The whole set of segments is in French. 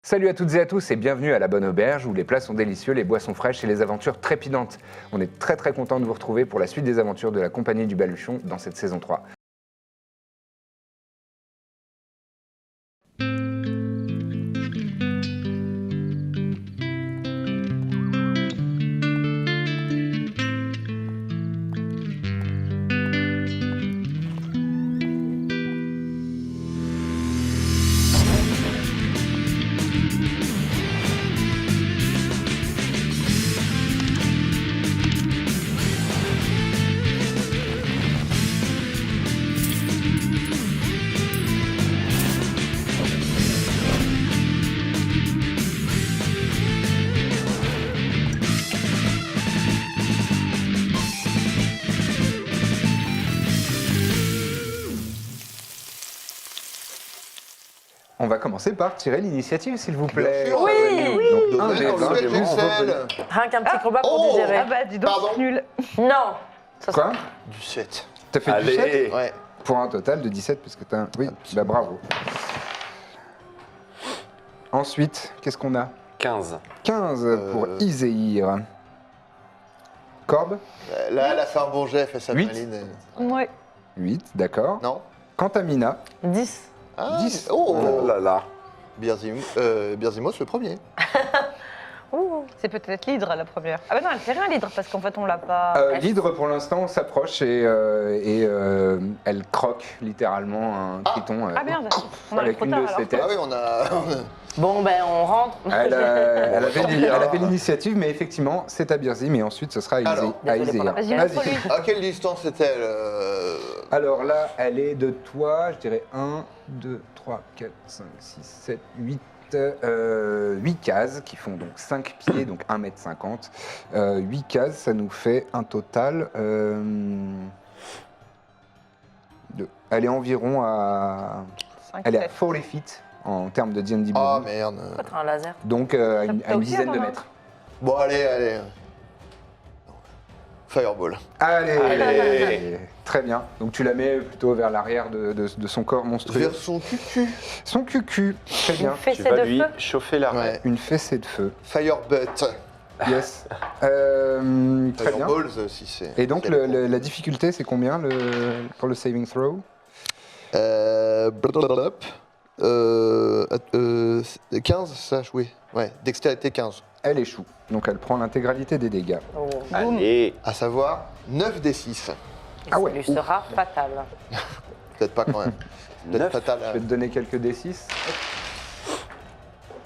Salut à toutes et à tous et bienvenue à la Bonne Auberge où les plats sont délicieux, les boissons fraîches et les aventures trépidantes. On est très content de vous retrouver pour la suite des aventures de la Compagnie du Baluchon dans cette saison 3. On va commencer par tirer l'initiative, s'il vous plaît. Bien sûr, Oui. Donc, un Donnez des dans le 20 sujet des bons. Excel. Rien qu'un petit combat pour digérer. Ah bah dis donc, Pardon. nul. Non. Ça, Quoi Du 7. T'as fait du 7 Allez. Ouais. pour un total de 17 parce que t'as un... Oui, bah bravo. Ensuite, qu'est-ce qu'on a 15. 15 pour Iséir. Corbe Là, elle a fait un bon jet, elle fait sa 8. maline. Ouais. 8, d'accord. Non Quant à Mina, 10. Ah, 10. Oh, Oh là là. Birzimos le premier. Ouh, c'est peut-être l'hydre la première. Ah bah non, elle fait rien l'hydre parce qu'en fait on l'a pas. l'hydre pour l'instant s'approche et elle croque littéralement un triton Ah merde, on arrive avec trop une tard de alors. ses têtes. Ah oui, on a. Bon, ben on rentre. Elle avait l'initiative, mais effectivement, c'est à Birzim et ensuite ce sera à Alors, désolé pour la- Vas-y, Vas-y. montre-lui. À quelle distance est-elle Alors là, elle est de toi, je dirais 1, 2, 3, 4, 5, 6, 7, 8. 8 cases qui font donc 5 pieds, donc 1,50 m. 8 cases, ça nous fait un total de. Elle est environ à. Cinq, Elle est à sept. 40 feet en termes de D&D Ah Beyond. merde. Peut-être un laser. Donc à une T'as aussi dizaine un de endroit mètres. Bon, allez. Fireball. Allez. Très bien. Donc tu la mets plutôt vers l'arrière de son corps monstrueux. Vers son cul. Son cucu. Très bien. Une Tu fessée vas de lui feu. chauffer la Ouais. Une fessée de feu. Firebutt. Yes. Très bien. Fireballs, si c'est. Et donc la difficulté, c'est combien pour le saving throw? Blablabla. 15, ça, oui. Ouais, dextérité 15. Elle échoue. Donc elle prend l'intégralité des dégâts. Oh. Allez. À savoir 9 des 6. Et Ah ça ouais. lui sera fatal. Peut-être pas quand même. Peut-être 9. fatal. Je vais te donner quelques D6.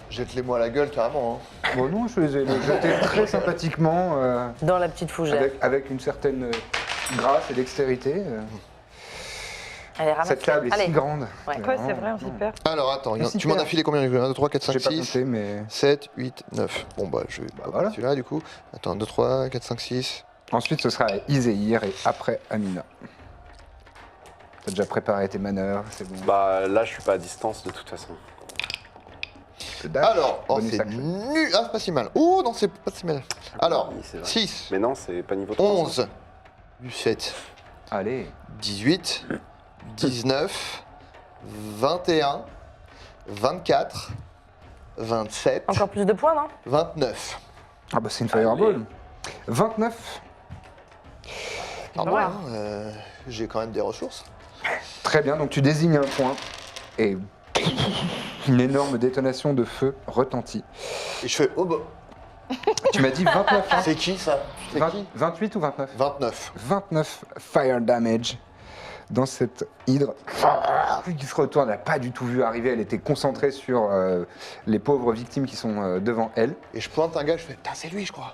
Jette-les-moi à la gueule carrément. Hein. Bon non, je les ai jetés très sympathiquement Dans la petite fougère. avec une certaine grâce et dextérité. Allez, ramasse. Cette table est Allez. si grande. Ouais. Ouais, c'est vrai, on s'y perd. Alors attends, Mais tu super. m'en as filé combien? 1, 2, 3, 4, 5, J'ai pas 6, compté, mais... 7, 8, 9. Bon bah je vais pas voilà. celui-là du coup. Attends, 2, 3, 4, 5, 6. Ensuite, ce sera à Iséir et après Amina. T'as déjà préparé tes manœuvres, c'est bon. Bah là, je suis pas à distance de toute façon. Le dash, Alors, oh bonus c'est action. nul. Ah, c'est pas si mal. Oh non, c'est pas si mal. Alors, Oui, c'est vrai. 6, Mais non, c'est pas niveau 3. 11, 7, Allez. 18, 19, 21, 24, 27, Encore plus de points, non 29. Ah bah c'est une fireball. 29. Ah Ouais. bon, hein, j'ai quand même des ressources. Très bien, donc tu désignes un point et une énorme détonation de feu retentit. Et je fais, oh bah, Tu m'as dit 29, hein c'est qui ça? C'est qui? 28 ou 29 29. 29 fire damage dans cette hydre qui se retourne. Elle n'a pas du tout vu arriver, elle était concentrée sur les pauvres victimes qui sont devant elle. Et je pointe un gars, je fais, putain, c'est lui, je crois.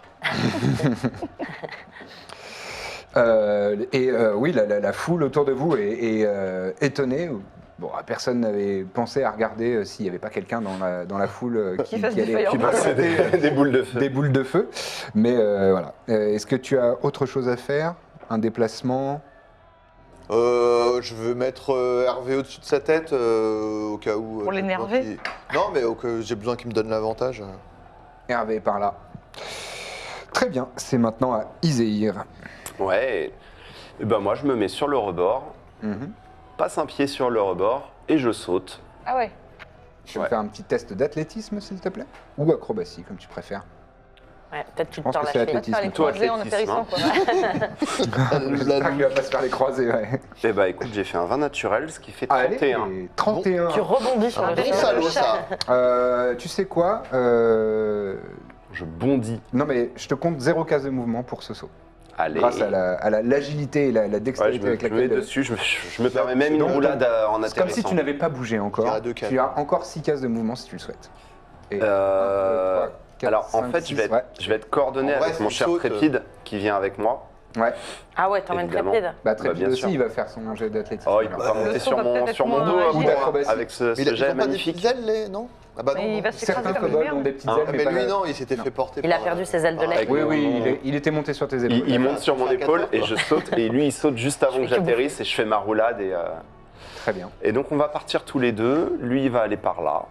Oui, la foule autour de vous est étonnée. Bon, personne n'avait pensé à regarder s'il n'y avait pas quelqu'un dans la foule qui fasse des allait fireballs. C'est des boules de feu. des boules de feu. Mais voilà. Est-ce que tu as autre chose à faire? Un déplacement? Je veux mettre Hervé au-dessus de sa tête au cas où. Pour j'ai l'énerver besoin Non, mais au cas où j'ai besoin qu'il me donne l'avantage. Hervé est par là. Très bien, c'est maintenant à Iséir. Ouais. Et ben moi, je me mets sur le rebord, Mhm. passe un pied sur le rebord et je saute. Ah ouais. Tu veux Ouais. faire un petit test d'athlétisme, s'il te plaît? Ou acrobatie, comme tu préfères. Ouais, peut-être tu te pense tords que la c'est cheville. On va te faire les Toi, croisés en athlétisme, atterrissant, quoi. J'espère qu'il va pas se faire les croisés, ouais. Eh bah écoute, j'ai fait un 20 naturel, ce qui fait Allez, 31. 31. Tu rebondis sur Un le véritable sol. Salaud, ça. Tu sais quoi Je bondis. Non, mais je te compte 0 case de mouvement pour ce saut. Allez. Grâce à l'agilité et la Ouais, je dextérité me, avec je me mets laquelle... dessus, je me permets même une Donc, roulade en C'est comme si atterrissant. tu n'avais pas bougé Il y encore. aura 2 cases. Tu as encore 6 cases de mouvement si tu le souhaites. Et Euh, 1, 2, 3, 4, Alors en 5, fait, 6, je vais être coordonné En vrai, avec mon c'est cher saute. Trépide qui vient avec moi. Ouais. Ah ouais, t'emmènes Évidemment. Trépide. Bah, Trépide bien aussi, sûr. il va faire son jet d'athlétisme. Oh, il peut alors. pas monter Le sur saut va mon, peut-être sur mon être dos moins pour- agile. D'acrobatie. avec ce, Mais ce ils jet ont pas des magnifique. petites ailes, les... non? Ah bah non. Mais il va s'écraser Certains comme une kobolds merde. ont des petites Hein ailes, Ah, mais mais pas lui, la- non, il s'était fait porter Il a par- perdu ses ailes de lait. Avec Oui, mon- oui, il était monté sur tes épaules. Il monte sur mon Faire épaule quatre et heures, je saute et lui il saute juste avant que fais que j'atterrisse et je fais ma roulade Très bien. et donc on va partir tous les deux. Lui il va aller par là.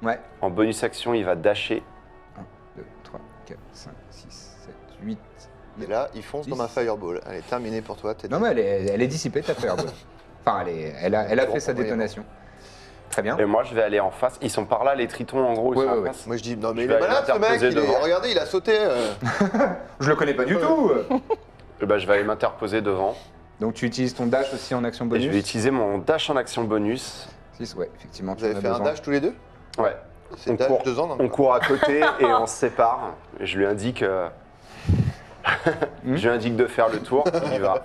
Ouais. En bonus action il va dasher. 1, 2, 3, 4, 5, 6, 7, 8. Et là, il fonce dans ma fireball. Elle est terminée pour toi. Non, mais elle est dissipée, ta fireball. Enfin, elle a fait sa détonation. Très bien. Et moi je vais aller en face. Ils sont par là les tritons en gros. Ils Ouais, sont en ouais, face. Moi, je dis, non, mais Je il vais est aller malade, ce mec. m'interposer devant. Regardez, il a sauté. Je le connais pas du tout. Et ben, je vais aller m'interposer devant. Donc, tu utilises ton dash aussi en action Et bonus. je vais utiliser mon dash en action bonus. 6, ouais, effectivement. Vous tu en avez as fait un besoin. dash tous les deux? Ouais. C'est On dash court. 2 ans, non? On court à côté et on se sépare. Et je lui indique. Je lui indique de faire le tour. Il y va.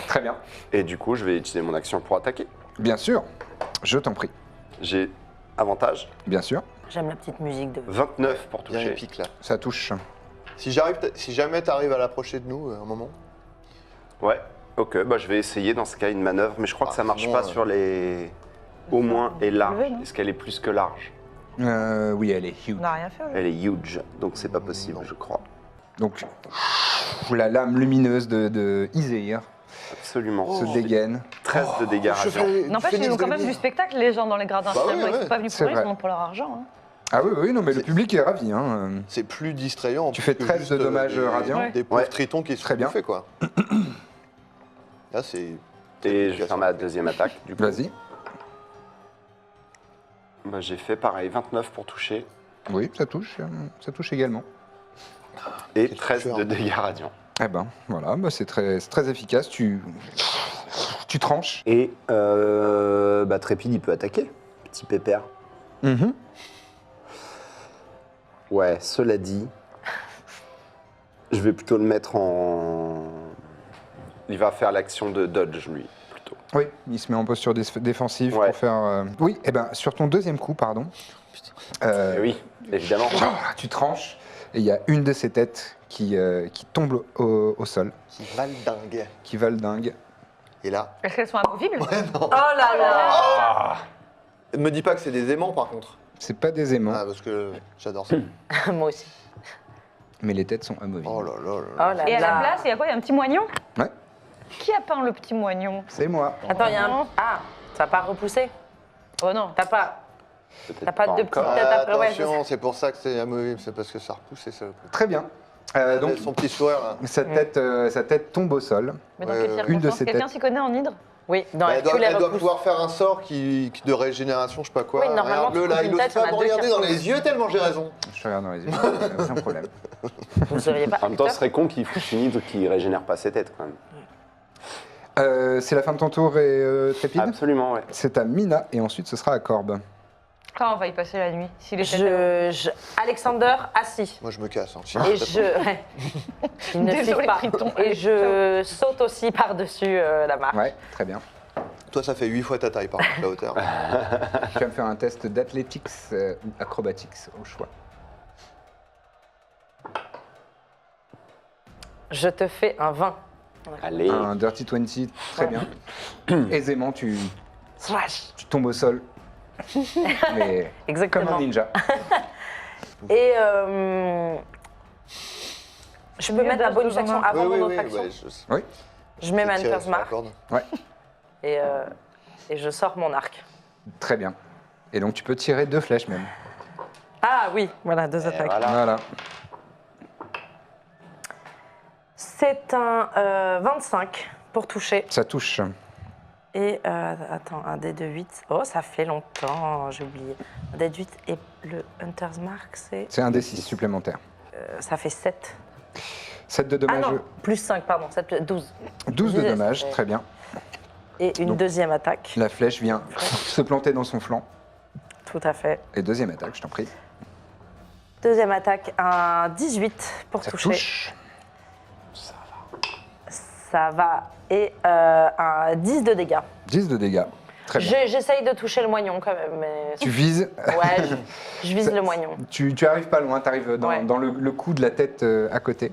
Très bien. Et du coup je vais utiliser mon action pour attaquer. Bien sûr. Je t'en prie. J'ai avantage. Bien sûr. J'aime la petite musique de. 29 pour Bien toucher. épique, là. Ça touche. Si jamais t'arrives à l'approcher de nous, un moment. Ouais, ok, bah je vais essayer dans ce cas une manœuvre, mais je crois que ça marche sinon, pas sur les. Au moins et large. Levé, non Est-ce qu'elle est plus que large? Oui, elle est huge. On n'a rien fait. Elle est huge, donc c'est pas possible, je crois. Donc, la lame lumineuse de Iséir Absolument. se dégaine. 13 de dégâts radiants. N'empêche, ils ont quand même du spectacle, les gens dans les gradins. Bah oui, Finalement, ils ouais. sont pas venus C'est pour eux, vrai. ils sont pour leur argent. Hein. Ah oui, non, mais le public est ravi. Hein. C'est plus distrayant. Tu fais 13 de dommages radiants. Des pauvres Ouais. tritons qui se Très bien. fait quoi. Là, c'est. Et je vais faire ma deuxième attaque, du coup. Vas-y. Bah, j'ai fait pareil, 29 pour toucher Oui, ça touche. Ça touche également. et Quel 13 toucheur. de dégâts radiants. Eh ben, voilà, bah, c'est très efficace. Tu tranches. Et bah, Trépide, il peut attaquer, petit pépère. Mhm. Ouais, cela dit, je vais plutôt le mettre en. Il va faire l'action de dodge, lui, plutôt. Oui, il se met en posture défensive Ouais. pour faire. Oui, et ben sur ton deuxième coup, pardon. Eh oui, évidemment. Tu tranches et il y a une de ces têtes qui tombe au sol, Qui va le dingue. qui va le dingue. Et là. Est-ce qu'elles sont amovibles Oh là là Me dis pas que c'est des aimants par contre. C'est pas des aimants, Ah, parce que j'adore ça. Moi aussi. mais les têtes sont amovibles. Oh là là là. Oh là. là Et à la là. place, il y a quoi Il y a un petit moignon Ouais, Qui a peint le petit moignon c'est moi. Attends, il y a un. Ah, ça n'a pas repoussé. Oh non. T'as pas. Peut-être T'as pas de petite encore. tête après, ouais, Attention, c'est pour ça que c'est amovible, c'est parce que ça repousse et ça. Très bien. Donc Son petit sourire là. sa tête tombe au sol. Mais dans Ouais, quelles ouais. Une de circonstances ces Quelqu'un têtes. s'y connaît en hydre Oui, dans Elle doit, tu les elle doit repousses. pouvoir faire un sort de régénération, je sais pas quoi. Oui, normalement, Regarde-le tu là, coupes il une ose tête, il y en pas a me deux qui regarder dans repoussent. les yeux tellement j'ai raison. Je te regarde dans les yeux, aucun problème. Vous ne seriez pas. En même temps, ce serait con qu'il foute une hydre qui régénère pas ses têtes, quand même. C'est la fin de ton tour et Trépide. Absolument, ouais. C'est à Mina et ensuite ce sera à Corbe. Quand on va y passer la nuit Si les têtes Alexander assis. Moi je me casse. Hein. Et je. Ouais. Il ne Désolé, flippe pas. Triton. Et je saute aussi par-dessus la marche. Ouais, très bien. Toi ça fait 8 fois ta taille par contre, la hauteur. Tu vas me faire un test d'athlétiques ou acrobatics au choix. Je te fais un 20. Allez. Un dirty 20, très bien. Aisément, tu Slash. tombes au sol. Mais comme Exactement. un ninja. Et je peux Mieux mettre la de bonus deux en action un. avant oui, mon oui, autre oui, action. ouais, Oui, Je mets ma tirer Hunter's sur la Mark corde. ouais, et je sors mon arc. très bien. Et donc tu peux tirer 2 flèches même. Ah oui, voilà, 2 attaques. Voilà. Voilà. C'est un 25 pour toucher. Ça touche. Et attends, un dé de 8. Oh, ça fait longtemps, j'ai oublié. Un dé de 8 et le Hunter's Mark, c'est. C'est un D6 supplémentaire. Ça fait 7. 7 de Ah dommages, non, plus 5, pardon, 7, 12. 12 de disais, ça dommages, fait- très bien. Et une Donc- deuxième attaque. La flèche vient se planter dans son flanc. Tout à fait. Et deuxième attaque, je t'en prie. Deuxième attaque, un 18 pour Ça toucher. touche. Ça va. Et un 10 de dégâts. 10 de dégâts. Très bien. J'essaye de toucher le moignon quand même, mais. Tu vises. Ouais, je vise Ça- le moignon. Tu arrives pas loin, tu arrives dans, Ouais. dans le cou de la tête à côté.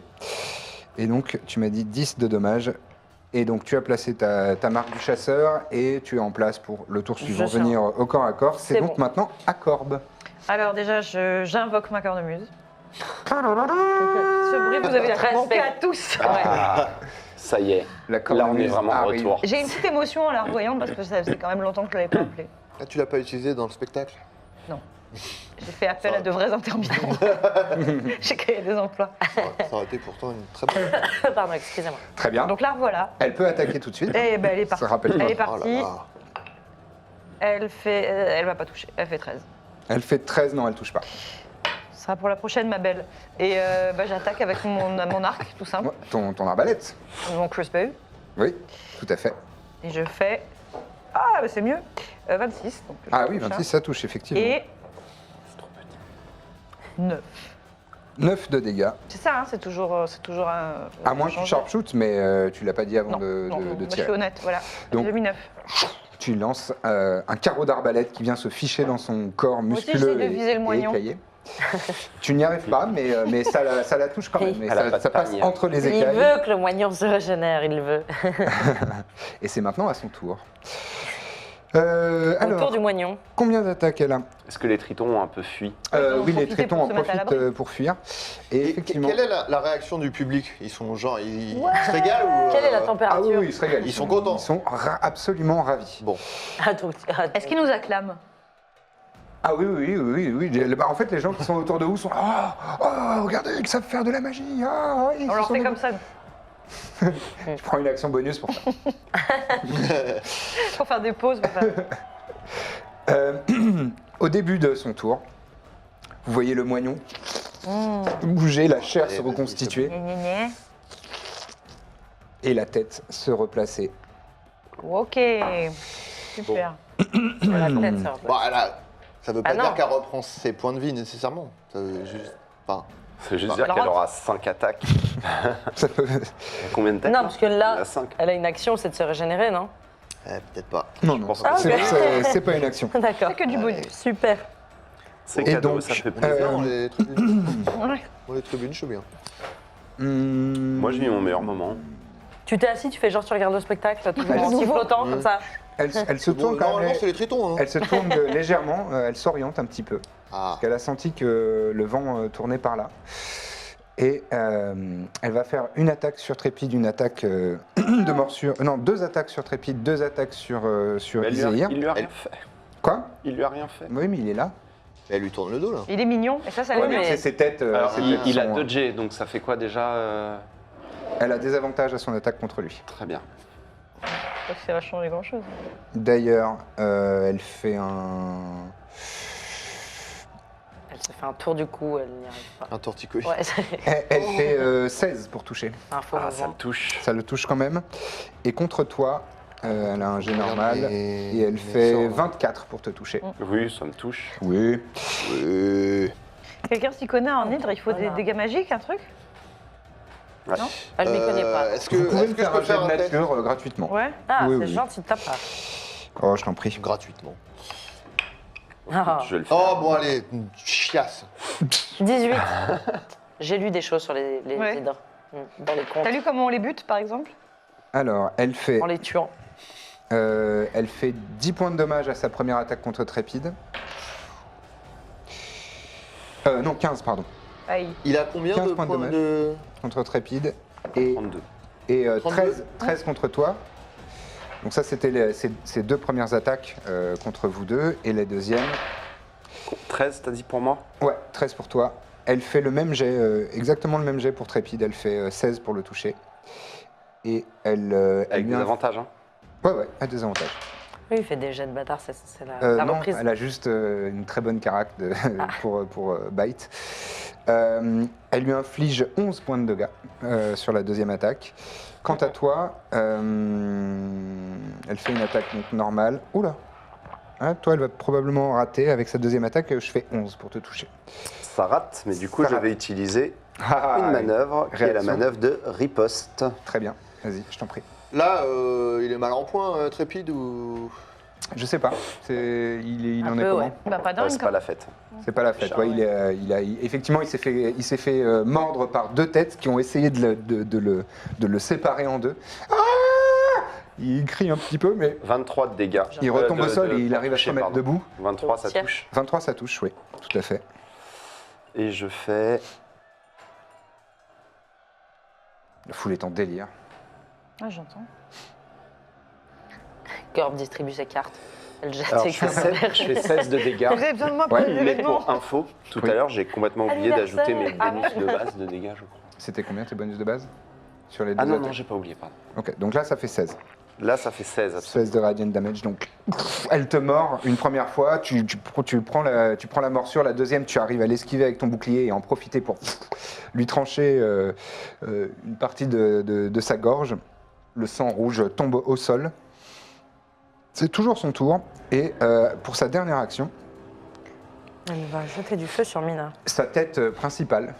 Et donc, tu m'as dit 10 de dommages. Et donc, tu as placé ta marque du chasseur et tu es en place pour le tour suivant, Je venir au corps à corps. C'est C'est donc bon. maintenant à Corbe. Alors déjà, j'invoque ma cornemuse. Ce bruit, vous avez la Respect. manqué à tous. Ah, ça y est. La Là, on est cornemuse vraiment de arrive. retour. J'ai une petite émotion en la revoyant parce que ça faisait quand même longtemps que je l'avais pas appelé. Ah, tu l'as pas utilisé dans le spectacle? J'ai fait appel à de vrais intermittents. J'ai créé des emplois. Ça aurait été pourtant une très bonne. Pardon, excusez-moi. Très bien. Donc la revoilà. Elle peut attaquer tout de suite. Et ben, elle est partie. Ça rappelle Elle est pas. Oh là partie. là. Elle va pas toucher. Elle fait 13. Elle fait 13, non, elle touche pas. Ce sera pour la prochaine, ma belle. Et j'attaque avec mon arc, tout simple. Ouais, ton arbalète. Mon crossbow. Oui, tout à fait. Et je fais. Ah, c'est mieux. 26. Donc je Ah oui, touche, 26, ça touche, effectivement. Et 9. 9 de dégâts. C'est ça, hein, c'est toujours un. À moins que tu changer. sharpshoots, mais tu l'as pas dit avant Non, de non, moi, je tirer. suis honnête, voilà. Donc- J'ai mis 9. Tu lances un carreau d'arbalète qui vient se ficher dans son corps Moi aussi, musculeux j'essaie de viser le moignon. écaillé. Tu n'y arrives pas, mais ça la touche quand même. Mais Elle a pas de ça passe panier. entre les Il écailles. veut que le moignon se régénère, il veut. Et c'est maintenant à son tour. Au Alors, tour du moignon. combien d'attaques elle a Est-ce que les tritons ont un peu fui? Ils ont Oui, les profité tritons pour en se mettre à profitent l'abri. pour fuir. Et Et effectivement. quelle est la réaction du public? Ils sont genre, ils se régalent ou Quelle est la Ah oui, température oui, ils se régalent. Ils sont contents. Ils sont absolument ravis. Bon, Ah, donc, Est-ce qu'ils nous acclament? Ah oui, oui, oui, oui. oui. Bah, en fait, les gens qui sont autour de vous sont regardez, ils savent faire de la magie. Ah, oui, On leur fait comme ça, Je prends une action bonus pour ça. pour faire des pauses. Au début de son tour, vous voyez le moignon bouger, la chair Allez, se vas-y, reconstituer Gna, gna, gna. et la tête se replacer. Ok. Super. la tête, ça. bon, ça veut pas Ah non. dire qu'elle reprend ses points de vie nécessairement. Ça veut juste. Enfin, Ça veut juste Bah, dire alors, qu'elle aura 5 attaques. Ça peut- Combien de têtes Non, parce que Elle là, a 5. elle a une action, c'est de se régénérer, non? peut-être pas. Non, non, pense que c'est c'est- c'est pas une action. D'accord. C'est que du bonus. Super. C'est Et cadeau, donc, ça fait plaisir. Non, les tribunes. Ouais. Moi, les tribunes, je suis bien. Moi, j'ai eu mon meilleur moment. Tu t'es assis, tu fais genre tu regardes le spectacle, toujours Allez. en sifflotant comme ça. Elle se Bon, tourne quand normalement, même. c'est les tritons. Hein. Elle se tourne légèrement, elle s'oriente un petit peu. Ah, Parce qu'elle a senti que le vent tournait par là. Et elle va faire une attaque sur Trépide, une attaque de morsure. Non, deux attaques sur Trépide, deux attaques sur Mais Izehir. il lui a rien fait. Quoi Il lui a rien fait. Oui, mais il est là. elle lui tourne le dos là. Il est mignon, et ça Ouais, l'aime mais bien. c'est ses têtes. Alors, ses il, têtes il a sont, 2G, donc ça fait quoi déjà Elle a des avantages à son attaque contre lui. Très bien. Je sais pas si ça va changer grand chose. D'ailleurs, elle fait un. Elle se fait un tour du cou, elle n'y arrive pas. Un torticolis. Ouais, c'est Elle fait 16 pour toucher. un faux Ah, ça le mouvement. touche. Ça le touche quand même. Et contre toi, elle a un jet normal. mes- Et elle mes fait sorts. 24 pour te toucher. Oui, ça me touche. Oui. Quelqu'un s'y connaît en hydre, il faut des Voilà. dégâts magiques, un truc? Ouais. Non Ah, je m'y connais pas. Est-ce que, Vous pouvez est-ce me que je faire peux un jet faire de un test nature gratuitement. Ouais. Ah, Oui, c'est oui. gentil de ta part. Oh, je t'en prie. Gratuitement. Ah, Je vais le faire. Oh bon allez, chiasse. 18. J'ai lu des choses sur les Ouais. hydres. Dans les contes. T'as lu comment on les bute, par exemple? Alors, elle fait, En les tuant. elle fait 10 points de dommage à sa première attaque contre Trépide. Non, 15, pardon. Aïe. Il a combien 15 de points de points dommage. de. Contre Trépide. Et, 32. et 32. 13 contre toi. Donc ça, c'était ces deux premières attaques contre vous deux. Et la deuxième, 13, t'as dit pour moi? ouais, 13 pour toi. Elle fait le même jet, exactement le même jet pour Trépide. Elle fait 16 pour le toucher. Et elle Avec lui des inf- avantages, hein. Ouais, à désavantage. Oui, il fait des jets de bâtard, c'est la Non, reprise. elle a juste une très bonne carac pour bite. Elle lui inflige 11 points de dégâts sur la deuxième attaque. Quant à toi, elle fait une attaque donc normale. Oula! Hein, toi, elle va probablement rater. Avec sa deuxième attaque, je fais 11 pour te toucher. Ça rate, mais du coup, Ça je rate. vais utiliser Ah, une manœuvre qui est la réaction. manœuvre de riposte. Très bien, vas-y, je t'en prie. Là, il est mal en point, Trépide, ou... Je sais pas, il Un en peu, est comment ouais. Bah, pas Ouais, dingue. c'est pas la fête. C'est pas la fête. Ouais, effectivement, il s'est fait mordre par deux têtes qui ont essayé de le séparer en deux. Ah, il crie un petit peu, mais 23 de dégâts. il retombe au sol et il pour arrive à se toucher, remettre pardon. debout. 23, ça Tiens. touche. 23, ça touche, oui, tout à fait. Et je fais... La foule est en délire. Ah, j'entends. Corbe distribue ses cartes. Elle jette Alors, ses je fais, cartes. 16, je fais 16 de dégâts. Vous avez besoin de moi pour Ouais, les Mais événements pour info, tout Oui. à l'heure, j'ai complètement oublié d'ajouter mes Anniversaire. bonus de base de dégâts, je crois. C'était combien tes bonus de base sur les deux Ah non, attaques non, j'ai pas oublié, pardon. Ok, donc là, ça fait 16. Là, ça fait 16. absolument. 16 de radiant damage, donc elle te mord une première fois, tu prends la morsure, la deuxième, tu arrives à l'esquiver avec ton bouclier et en profiter pour lui trancher une partie de sa gorge. Le sang rouge tombe au sol. C'est toujours son tour, et pour sa dernière action, Elle va jeter du feu sur Mina. sa tête principale,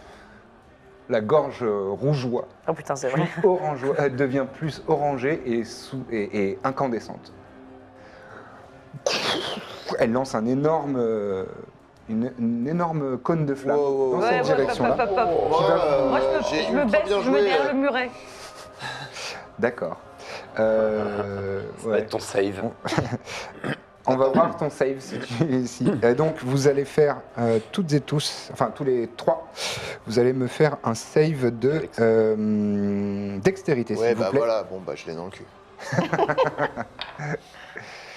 la gorge rougeoie, Oh putain, c'est puis vrai. orangeois, elle devient plus orangée et incandescente. Elle lance une énorme cône de flamme Wow, wow, dans wow. cette Ouais, direction-là. hop, hop, hop, hop. Qui va- Moi, j'ai je me ultra baisse, bien je me mets joué, derrière le muret. D'accord. Ça va Ouais. être ton save. On va voir ton save donc vous allez faire toutes et tous, enfin tous les trois, vous allez me faire un save de dextérité, Ouais, s'il vous bah plaît. voilà, bon, bah je l'ai dans le cul.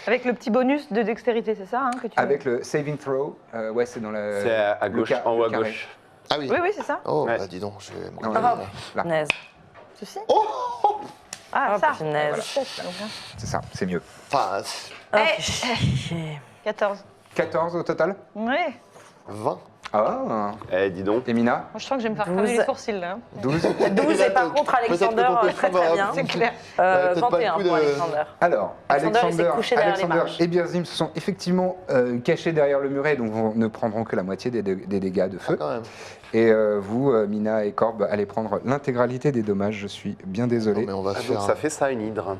Avec le petit bonus de dextérité, c'est ça hein, que tu Avec le saving throw, ouais, c'est dans la. C'est à le gauche, ca- en haut le à carré. gauche. Ah oui. Oui, oui, c'est ça. Oh, Ouais. bah dis donc, je vais me Non, rappeler, là. Naise. Ceci Oh Ah, Oh, ça. punaise. C'est ça, c'est mieux. Enfin, Oh, Eh. chier. 14. 14 au total. Ouais. 20. Ah, Eh, dis donc. Emina, Moi, je sens que je vais me faire 12. cramer les sourcils, là. 12. 12 et par contre Peut-être que Alexander, ton cochon très va- très bien. C'est clair. peut-être pas 21 le coup pour de- Alexander. Alors, Alexander, il s'est couché derrière les marches. et Birzim se sont effectivement cachés derrière le muret, donc vous ne prendront que la moitié des dégâts de Ah, feu. quand même. Et vous, Mina et Corbe, allez prendre l'intégralité des dommages. Je suis bien Non, désolé. mais on va Ah, faire. donc ça fait ça, une hydre.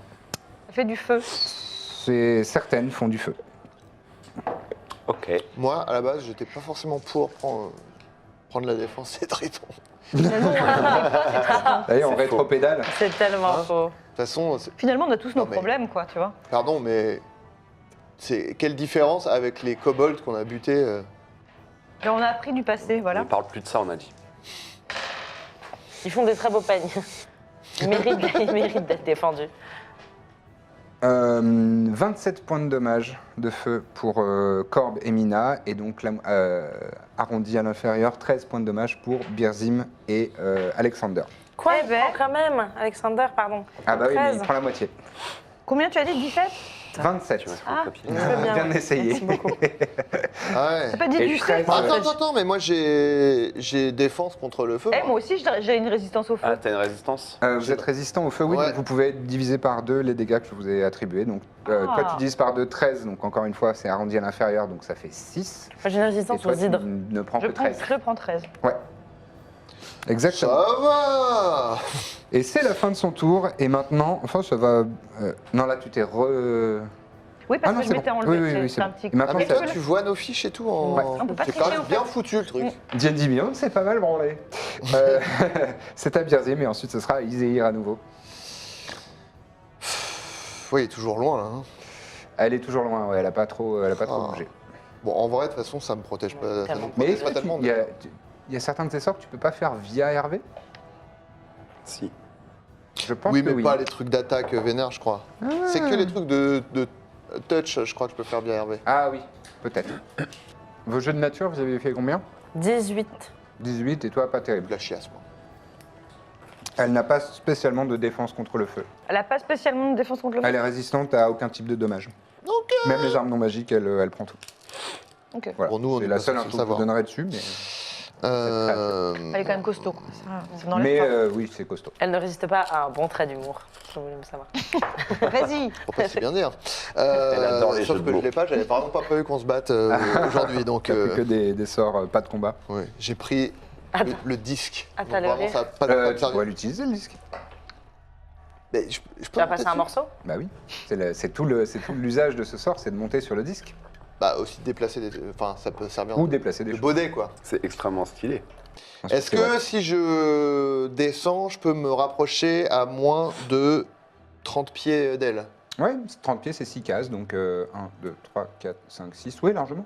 Ça fait du feu. Certaines font du feu. Ok. Moi, à la base, j'étais pas forcément pour prendre la défense des tritons. D'ailleurs, on C'est faux. rétropédale. C'est tellement Hein faux. De toute façon, Finalement, on a tous nos Non, mais- problèmes, quoi, tu vois. pardon, mais c'est quelle différence avec les kobolds qu'on a butés Mais on a appris du passé, On voilà. ne parle plus de ça, on a dit. Ils font des très beaux peignes. Ils méritent d'être défendus. 27 points de dommages de feu pour Corbe et Mina, et donc arrondi à l'inférieur, 13 points de dommages pour Birzim et Alexander. Quoi, Eh il ben. prend quand même, Alexander, pardon. Ah bah oui, mais il 13. prend la moitié. Combien tu as dit 17 27. Tu veux faire Ah. un papier Très bien. Bien essayé. Merci beaucoup. Ah ouais. T'as pas dit Et du 13. 7 Attends, mais moi j'ai défense contre le feu. Eh, moi aussi, j'ai une résistance au feu. Ah, t'as une résistance Vous êtes résistant au feu, oui, Ouais. donc vous pouvez diviser par 2 les dégâts que je vous ai attribués. Donc, toi, Ah. tu divises par 2, 13, donc encore une fois, c'est arrondi à l'inférieur, donc ça fait 6. Moi, j'ai une Et résistance toi, aux tu hydres. ne prends que 13. Je prends 13. Ouais. Exactement. Ça va. Et c'est la fin de son tour, et maintenant, enfin, ça va. Non, là, tu t'es Oui, parce Ah non, que je c'est m'étais bon. enlevé. Oui, oui, oui, c'est un bon. petit Et maintenant, Ah mais ça- toi tu vois nos fiches et tout en... Ouais. On peut pas C'est tricher, quand même en bien fait. foutu le truc. D&D Beyond, c'est pas mal branlé. C'est à Birzim, mais ensuite, ce sera à Izehir à nouveau. Oui, toujours loin là. hein. Elle est toujours loin, ouais, elle a pas trop Ah. bougé. Bon, en vrai, de toute façon, ça me protège pas. Ça Tellement. me Mais protège est-ce pas que tellement. il y a certains de tes sorts que tu peux pas faire via Hervé? Si. Je pense Oui, que mais oui. pas les trucs d'attaque vénère, je crois. C'est que les trucs de touch, je crois que je peux faire bien Hervé. Ah oui, peut-être. Vos jeux de nature, vous avez fait combien? 18. 18, et toi, pas De terrible. la chiasse, moi. Elle n'a pas spécialement de défense contre le feu. Elle a pas spécialement de défense contre le feu. Elle est résistante à aucun type de dommage. Même les armes non magiques, elle prend tout. Ok. Voilà. Bon, nous, on c'est est la pas seule censé info que je vous savoir. donnerai dessus, mais, Elle est quand même costaud. Quoi. Ça n'enlève mais pas. oui, c'est costaud. Elle ne résiste pas à un bon trait d'humour. Je voulais le savoir. Vas-y. Pourquoi c'est bien dire. adore les Sauf jeux de que je mots. l'ai pas, j'avais vraiment pas prévu qu'on se batte aujourd'hui. Donc, T'as plus que des sorts, pas de combat. ouais, j'ai pris le disque. Ah, Donc, t'as le vraiment, rire. ça a pas de Tu servir. pourrais l'utiliser, le disque. Mais je Tu peux vas passer un monter morceau Bah oui. C'est tout l'usage de ce sort, c'est de monter sur le disque. dessus. Bah, aussi déplacer des. Enfin, ça peut servir Ou déplacer des de choses. baudet, quoi. C'est extrêmement stylé. Ensuite, Est-ce c'est que vrai. si je descends, je peux me rapprocher à moins de 30 pieds d'elle? Ouais, 30 pieds, c'est 6 cases, donc 1, 2, 3, 4, 5, 6. Oui, largement.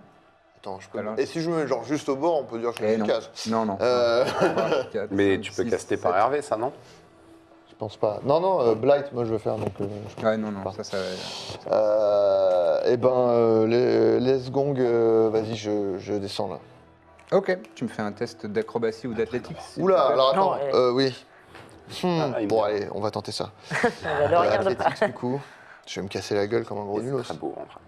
Attends, je peux. Alors- Et si je me mets genre juste au bord, on peut dire que je Eh suis non. efficace. Non, non. Euh, 3, 4, Mais 5, tu peux 6, caster par 7. Hervé, ça, non? Je pense pas. Non, non, Blight, moi je veux faire donc. Ouais, non, non, Pas. ça. Eh ben, les gong, vas-y, je descends là. Ok, tu me fais un test d'acrobatie ou d'athlétique. s'il te Oula, plaît. alors attends, Non, oui. il Bon, me- allez, on va tenter ça. Elle le regarde pas. Athlétiques, du coup. Je vais me casser la gueule comme un gros C'est nulos. très beau, en vrai.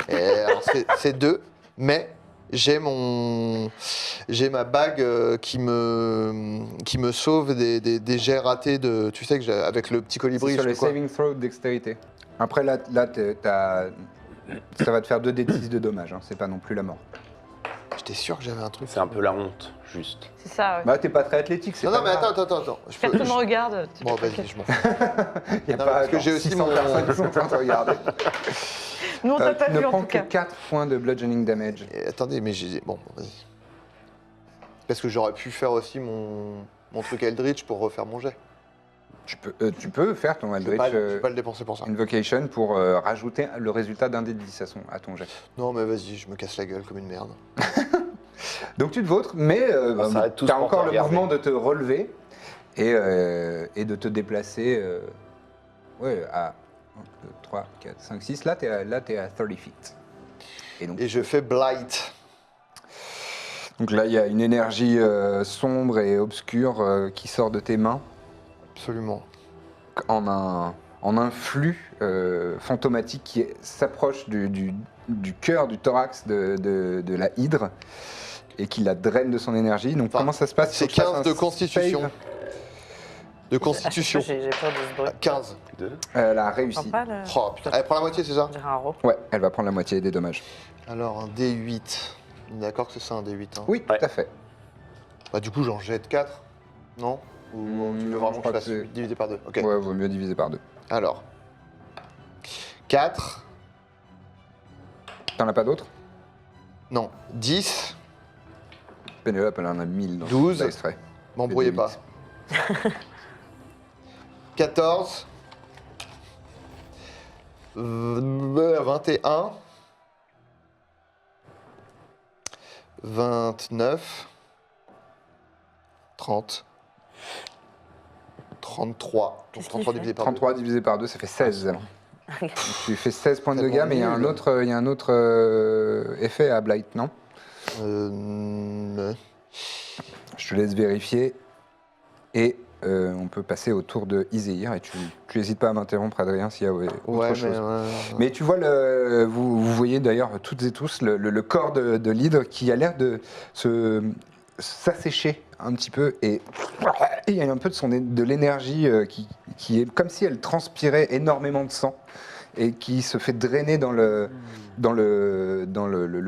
Et alors, c'est 2, mais j'ai ma bague qui me sauve des jets ratés de. Tu sais que avec le petit C'est colibri, sur je les sais quoi. saving throws de dextérité. Après, là ça va te faire 2d6 de dommages, hein, c'est pas non plus la mort. J'étais sûr que j'avais un truc. C'est un peu la honte, juste. C'est ça, ouais. Bah, t'es pas très athlétique, c'est Non, pas non, mais grave. attends. Je peux- Personne ne regarde. tu Bon, peux vas-y, t'inquiète. je m'en fous. Y a Non, pas parce que j'ai aussi 600 mon- personnes qui sont en train de regarder. Nous, on t'a pas Tu ne vu en prends tout que cas. 4 points de bludgeoning damage. Et attendez, mais j'ai. Bon, vas-y. Parce que j'aurais pu faire aussi mon truc Eldritch pour refaire mon jet. Tu peux faire ton Je vais Eldritch pas le dépenser pour ça. Invocation pour rajouter le résultat d'un dé de 10 à ton jet. Non, mais vas-y, je me casse la gueule comme une merde. Donc tu te vautres, mais On s'arrête tous tu as pour encore te le regarder. mouvement de te relever et de te déplacer à 1, 2, 3, 4, 5, 6. Là, tu es à 30 feet. Et donc, Et je fais Blight. là, il y a une énergie sombre et obscure qui sort de tes mains Absolument. en un flux fantomatique qui s'approche du cœur, du thorax de la hydre et qui la draine de son énergie. Donc Enfin, comment ça se passe? c'est Faut que je fasse 15 un de constitution. save. De constitution. J'ai peur de ce bruit. 15. 2. Elle a Je réussi. sens pas le... Oh putain, elle prend la moitié, c'est ça? On dirait un ro. Ouais, elle va prendre la moitié des dommages. Alors un D8. On est d'accord que c'est ça un D8 hein. Oui, Ouais. tout à fait. Bah du coup j'en jette 4. Non? Ou tu veux non, vraiment je que je crois fasse que c'est- diviser par 2? Ok. Ouais, vaut mieux diviser par 2. Alors. 4. T'en as pas d'autres? Non. 10. Pénélope, elle en a 1000 dans 12. son dice tray. M'embrouillez D8. pas. 14. 21. 29. 30. 33. Donc Qu'est-ce qu'il 33 fait divisé par 33 divisé par 2, ça fait 16. Donc, tu fais 16 points de Ça dégâts, vaut mais il y a nul. un autre effet à Blight, non? 2. Je te laisse vérifier. Et on peut passer au tour de Iséir. Et tu n'hésites pas à m'interrompre, Adrien, s'il y a autre Ouais, mais, chose. ouais. Mais tu vois, vous voyez d'ailleurs toutes et tous le corps de l'hydre qui a l'air de s'assécher un petit peu. Et il y a un peu de l'énergie qui est comme si elle transpirait énormément de sang et qui se fait drainer dans le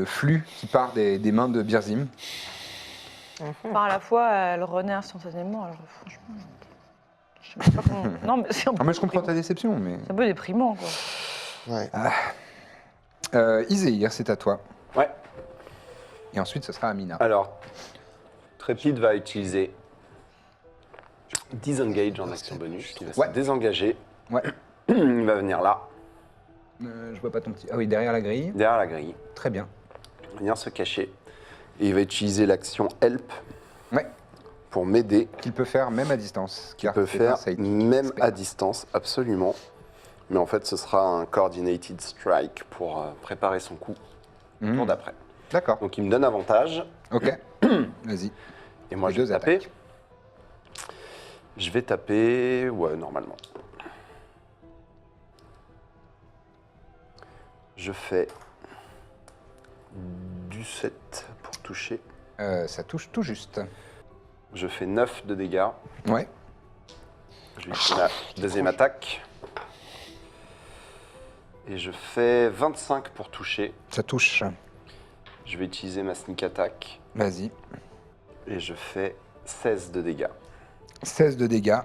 flux qui part des mains de Birzim. Par la fois, elle renaît instantanément. Alors franchement, je sais même pas comment. Non, mais c'est un Ah, peu mais je comprends ta déprimant. déception, mais... C'est un peu déprimant, quoi. Ouais. Iséir, c'est à toi. Ouais. Et ensuite, ce sera Amina. Alors, Trépide va utiliser Disengage en action bonus. Il va Ouais. se désengager. Ouais. Il va venir là, Je vois pas ton petit... Ah oui, derrière la grille. derrière la grille. Très bien. Venir se cacher. Et il va utiliser l'action Help Ouais. pour m'aider. Qu'il peut faire même à distance. Qu'il peut faire même à distance, absolument. Mais en fait, ce sera un Coordinated Strike pour préparer son coup le tour d'après. D'accord. Donc il me donne avantage. Ok. Vas-y. Et moi, Les je vais deux taper. attaques. Je vais taper... Ouais, normalement. Je fais du 7 pour toucher. Ça touche tout juste. Je fais 9 de dégâts. Ouais. Je lui fais la deuxième attaque. Et je fais 25 pour toucher. Ça touche. Je vais utiliser ma sneak attack. Vas-y. Et je fais 16 de dégâts. 16 de dégâts.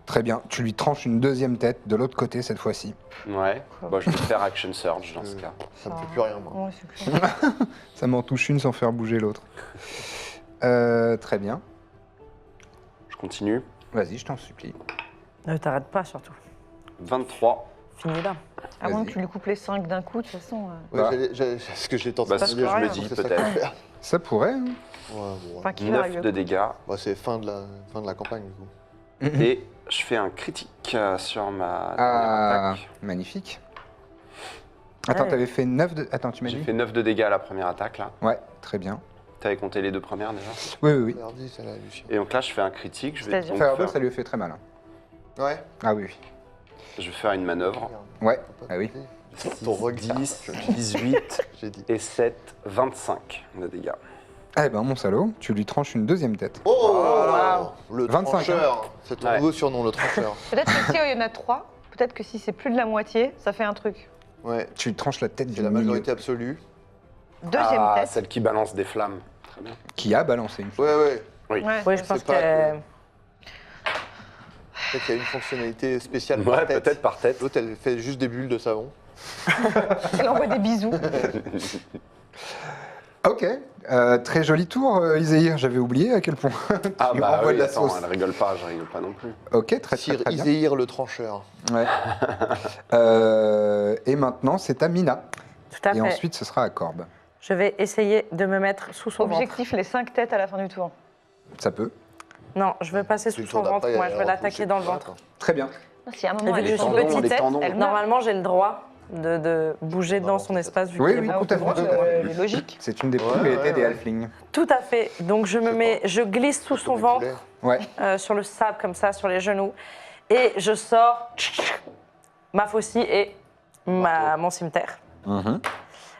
Très bien. Tu lui tranches une deuxième tête de l'autre côté cette fois-ci. Ouais. Bon, je vais faire Action Surge dans ce cas. Ça me fait plus rien, moi. Ouais, c'est clair. Ça m'en touche une sans faire bouger l'autre. Très bien. Je continue. Vas-y, je t'en supplie. Ne t'arrête pas surtout. 23. Finis là. À moins Vas-y. que tu lui coupes les 5 d'un coup, de toute façon. Ouais, Bah. ce que j'ai tenté Bah, de c'est ce dire, que je me pense dis, que c'est ça peut-être. qu'il faut faire. Ça pourrait. Hein. Ouais, bon, Enfin, qui verra 9 mieux. de dégâts. bah, c'est fin de la campagne, du coup. Et je fais un critique sur ma dernière Ah, attaque. magnifique. Attends, Ouais. t'avais fait 9 de... Attends, tu m'as J'ai dit fait 9 de dégâts à la première attaque, là. Ouais, très bien. T'avais compté les deux premières, déjà. Oui, oui, oui. Merde, celle-là, Lucien. Et donc là, je fais un critique. Je vais, C'est-à-dire donc Fireball, ça faire, lui a fait très mal. hein. Ouais. Ah oui, oui. je vais faire une manœuvre. Ouais, ah oui. Ton regard. 10, 18 J'ai dit. et 7, 25 de dégâts. Eh ben, mon salaud, tu lui tranches une deuxième tête. Oh, le 25, trancheur. C'est ton Ouais. nouveau surnom, le trancheur. Peut-être que si il y en a 3, peut-être que si c'est plus de la moitié, ça fait un truc. Ouais. Tu lui tranches la tête C'est du la milieu, majorité absolue. Deuxième Ah, tête. celle qui balance des flammes. Très bien. qui a balancé une fois. Ouais, ouais. Oui. Ouais. Oui, je pense pas que. Peut-être qu'il y a une fonctionnalité spéciale Ouais, par tête. peut-être par tête. L'autre, elle fait juste des bulles de savon. Elle envoie des bisous. Ok, très joli tour, Iséir. J'avais oublié à quel point. Ah tu bah envoies oui, de la attends, sauce. elle rigole pas, je rigole pas non plus. Ok, très Sir très bien. Iséir, le trancheur. Ouais. Et maintenant, c'est à Mina. Tout à Et fait. ensuite, ce sera à Corbe. Je vais essayer de me mettre sous son ventre. Objectif, les 5 têtes à la fin du tour. Ça peut. Non, je veux passer Puis sous le son tour ventre. d'après, Moi, je elle veux repousse l'attaquer et dans le tout ça, ventre. quoi. Très bien. Si à un moment Et elle vu est que en les petite tendons, tête, les tendons. elle meurt. Normalement, j'ai le droit de bouger dans son espace vu Oui, qu'il est oui, mort. tout à fait. Droit, elle est logique. C'est une des Ouais, propriétés ouais, des ouais. halflings. Tout à fait. Donc je glisse sous son Comme le ventre, poulet. Ouais. sur le sable comme ça, sur les genoux, et je sors ma faucille et mon cimetière. Mhm.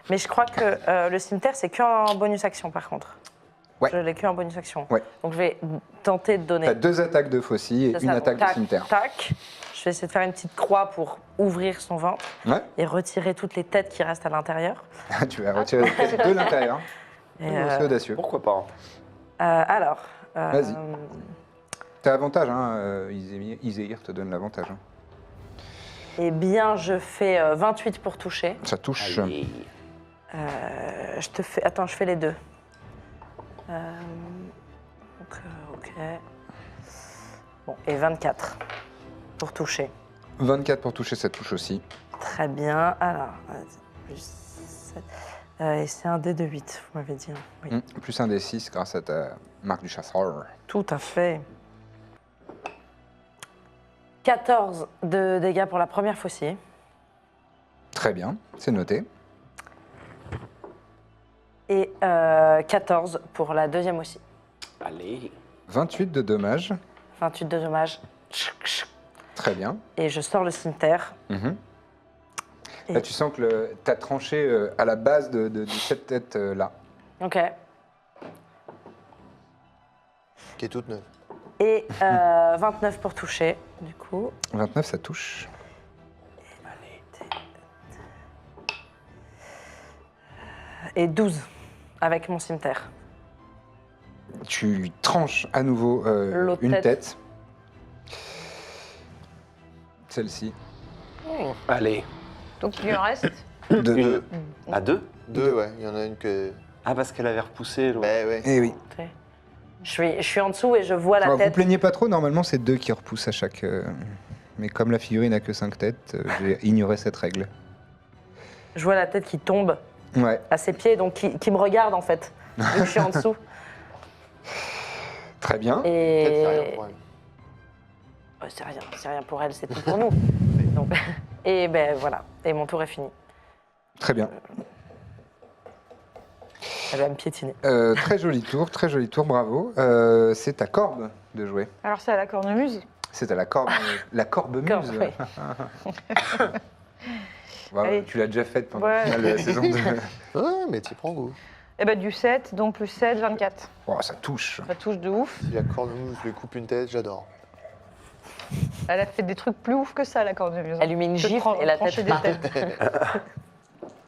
Mais je crois que le cimetière, c'est qu'en bonus action par contre. Ouais. Je l'ai qu'en bonus action. Ouais. Donc je vais tenter de donner. T'as 2 attaques de faucille et C'est une ça, donc attaque de tac, cimetière. Tac. Je vais essayer de faire une petite croix pour ouvrir son ventre Ouais. et retirer toutes les têtes qui restent à l'intérieur. Tu vas retirer les têtes de l'intérieur. Et, C'est audacieux. Pourquoi pas? alors. Vas-y. T'as avantage, hein. Iséir te donne l'avantage. hein. Eh bien, je fais 28 pour toucher. Ça touche. Allez. Je te fais. Attends, je fais les deux. Ok. Bon, et 24 pour toucher. 24 pour toucher, ça touche aussi. Très bien. Alors, plus 7. Et c'est un dé de 8, vous m'avez dit. hein. Oui. Plus un des 6 grâce à ta marque du chasseur. Tout à fait. 14 de dégâts pour la première faucille. Très bien, c'est noté. Et 14 pour la deuxième aussi. Allez. 28 de dommages. 28 de dommages. Très bien. Et je sors le cimetière. Mhm. Et- Là, tu sens que tu as tranché à la base de cette tête-là. Ok. Qui est toute neuve. Et 29 pour toucher, du coup. 29, ça touche. Et 12 avec mon cimetière. Tu lui tranches à nouveau L'autre une tête. tête. Celle-ci. Allez. Donc il lui en reste. De... À 2? Deux, ouais. Il y en a une que. Ah, parce qu'elle avait repoussé. l'autre. Bah ouais. Eh oui. Ok. Je suis en dessous et je vois la Alors, vous tête. plaignez pas trop, normalement c'est 2 qui repoussent à chaque... Mais comme la figurine n'a que 5 têtes, j'ai ignoré cette règle. Je vois la tête qui tombe Ouais, à ses pieds, donc qui me regarde en fait, vu que je suis en dessous. très bien. Peut-être c'est rien Et pour elle. c'est rien pour elle, c'est tout pour nous. Donc, et ben voilà, et mon tour est fini. Très bien. Elle va me piétiner. Très joli tour, bravo. C'est à Corbe de jouer. Alors c'est à la cornemuse. C'est à la cornemuse. Corbe, oui. Ouais, Allez. tu l'as déjà faite pendant Ouais. la saison de... Ouais, mais t'y prends goût. Eh ben du 7, donc plus 7, 24. Oh, ça touche. Ça touche de ouf. Si la cornemuse lui coupe une tête, j'adore. Elle a fait des trucs plus ouf que ça, la cornemuse. Elle lui met une Je gifle prends- et la trancher tête des part. têtes.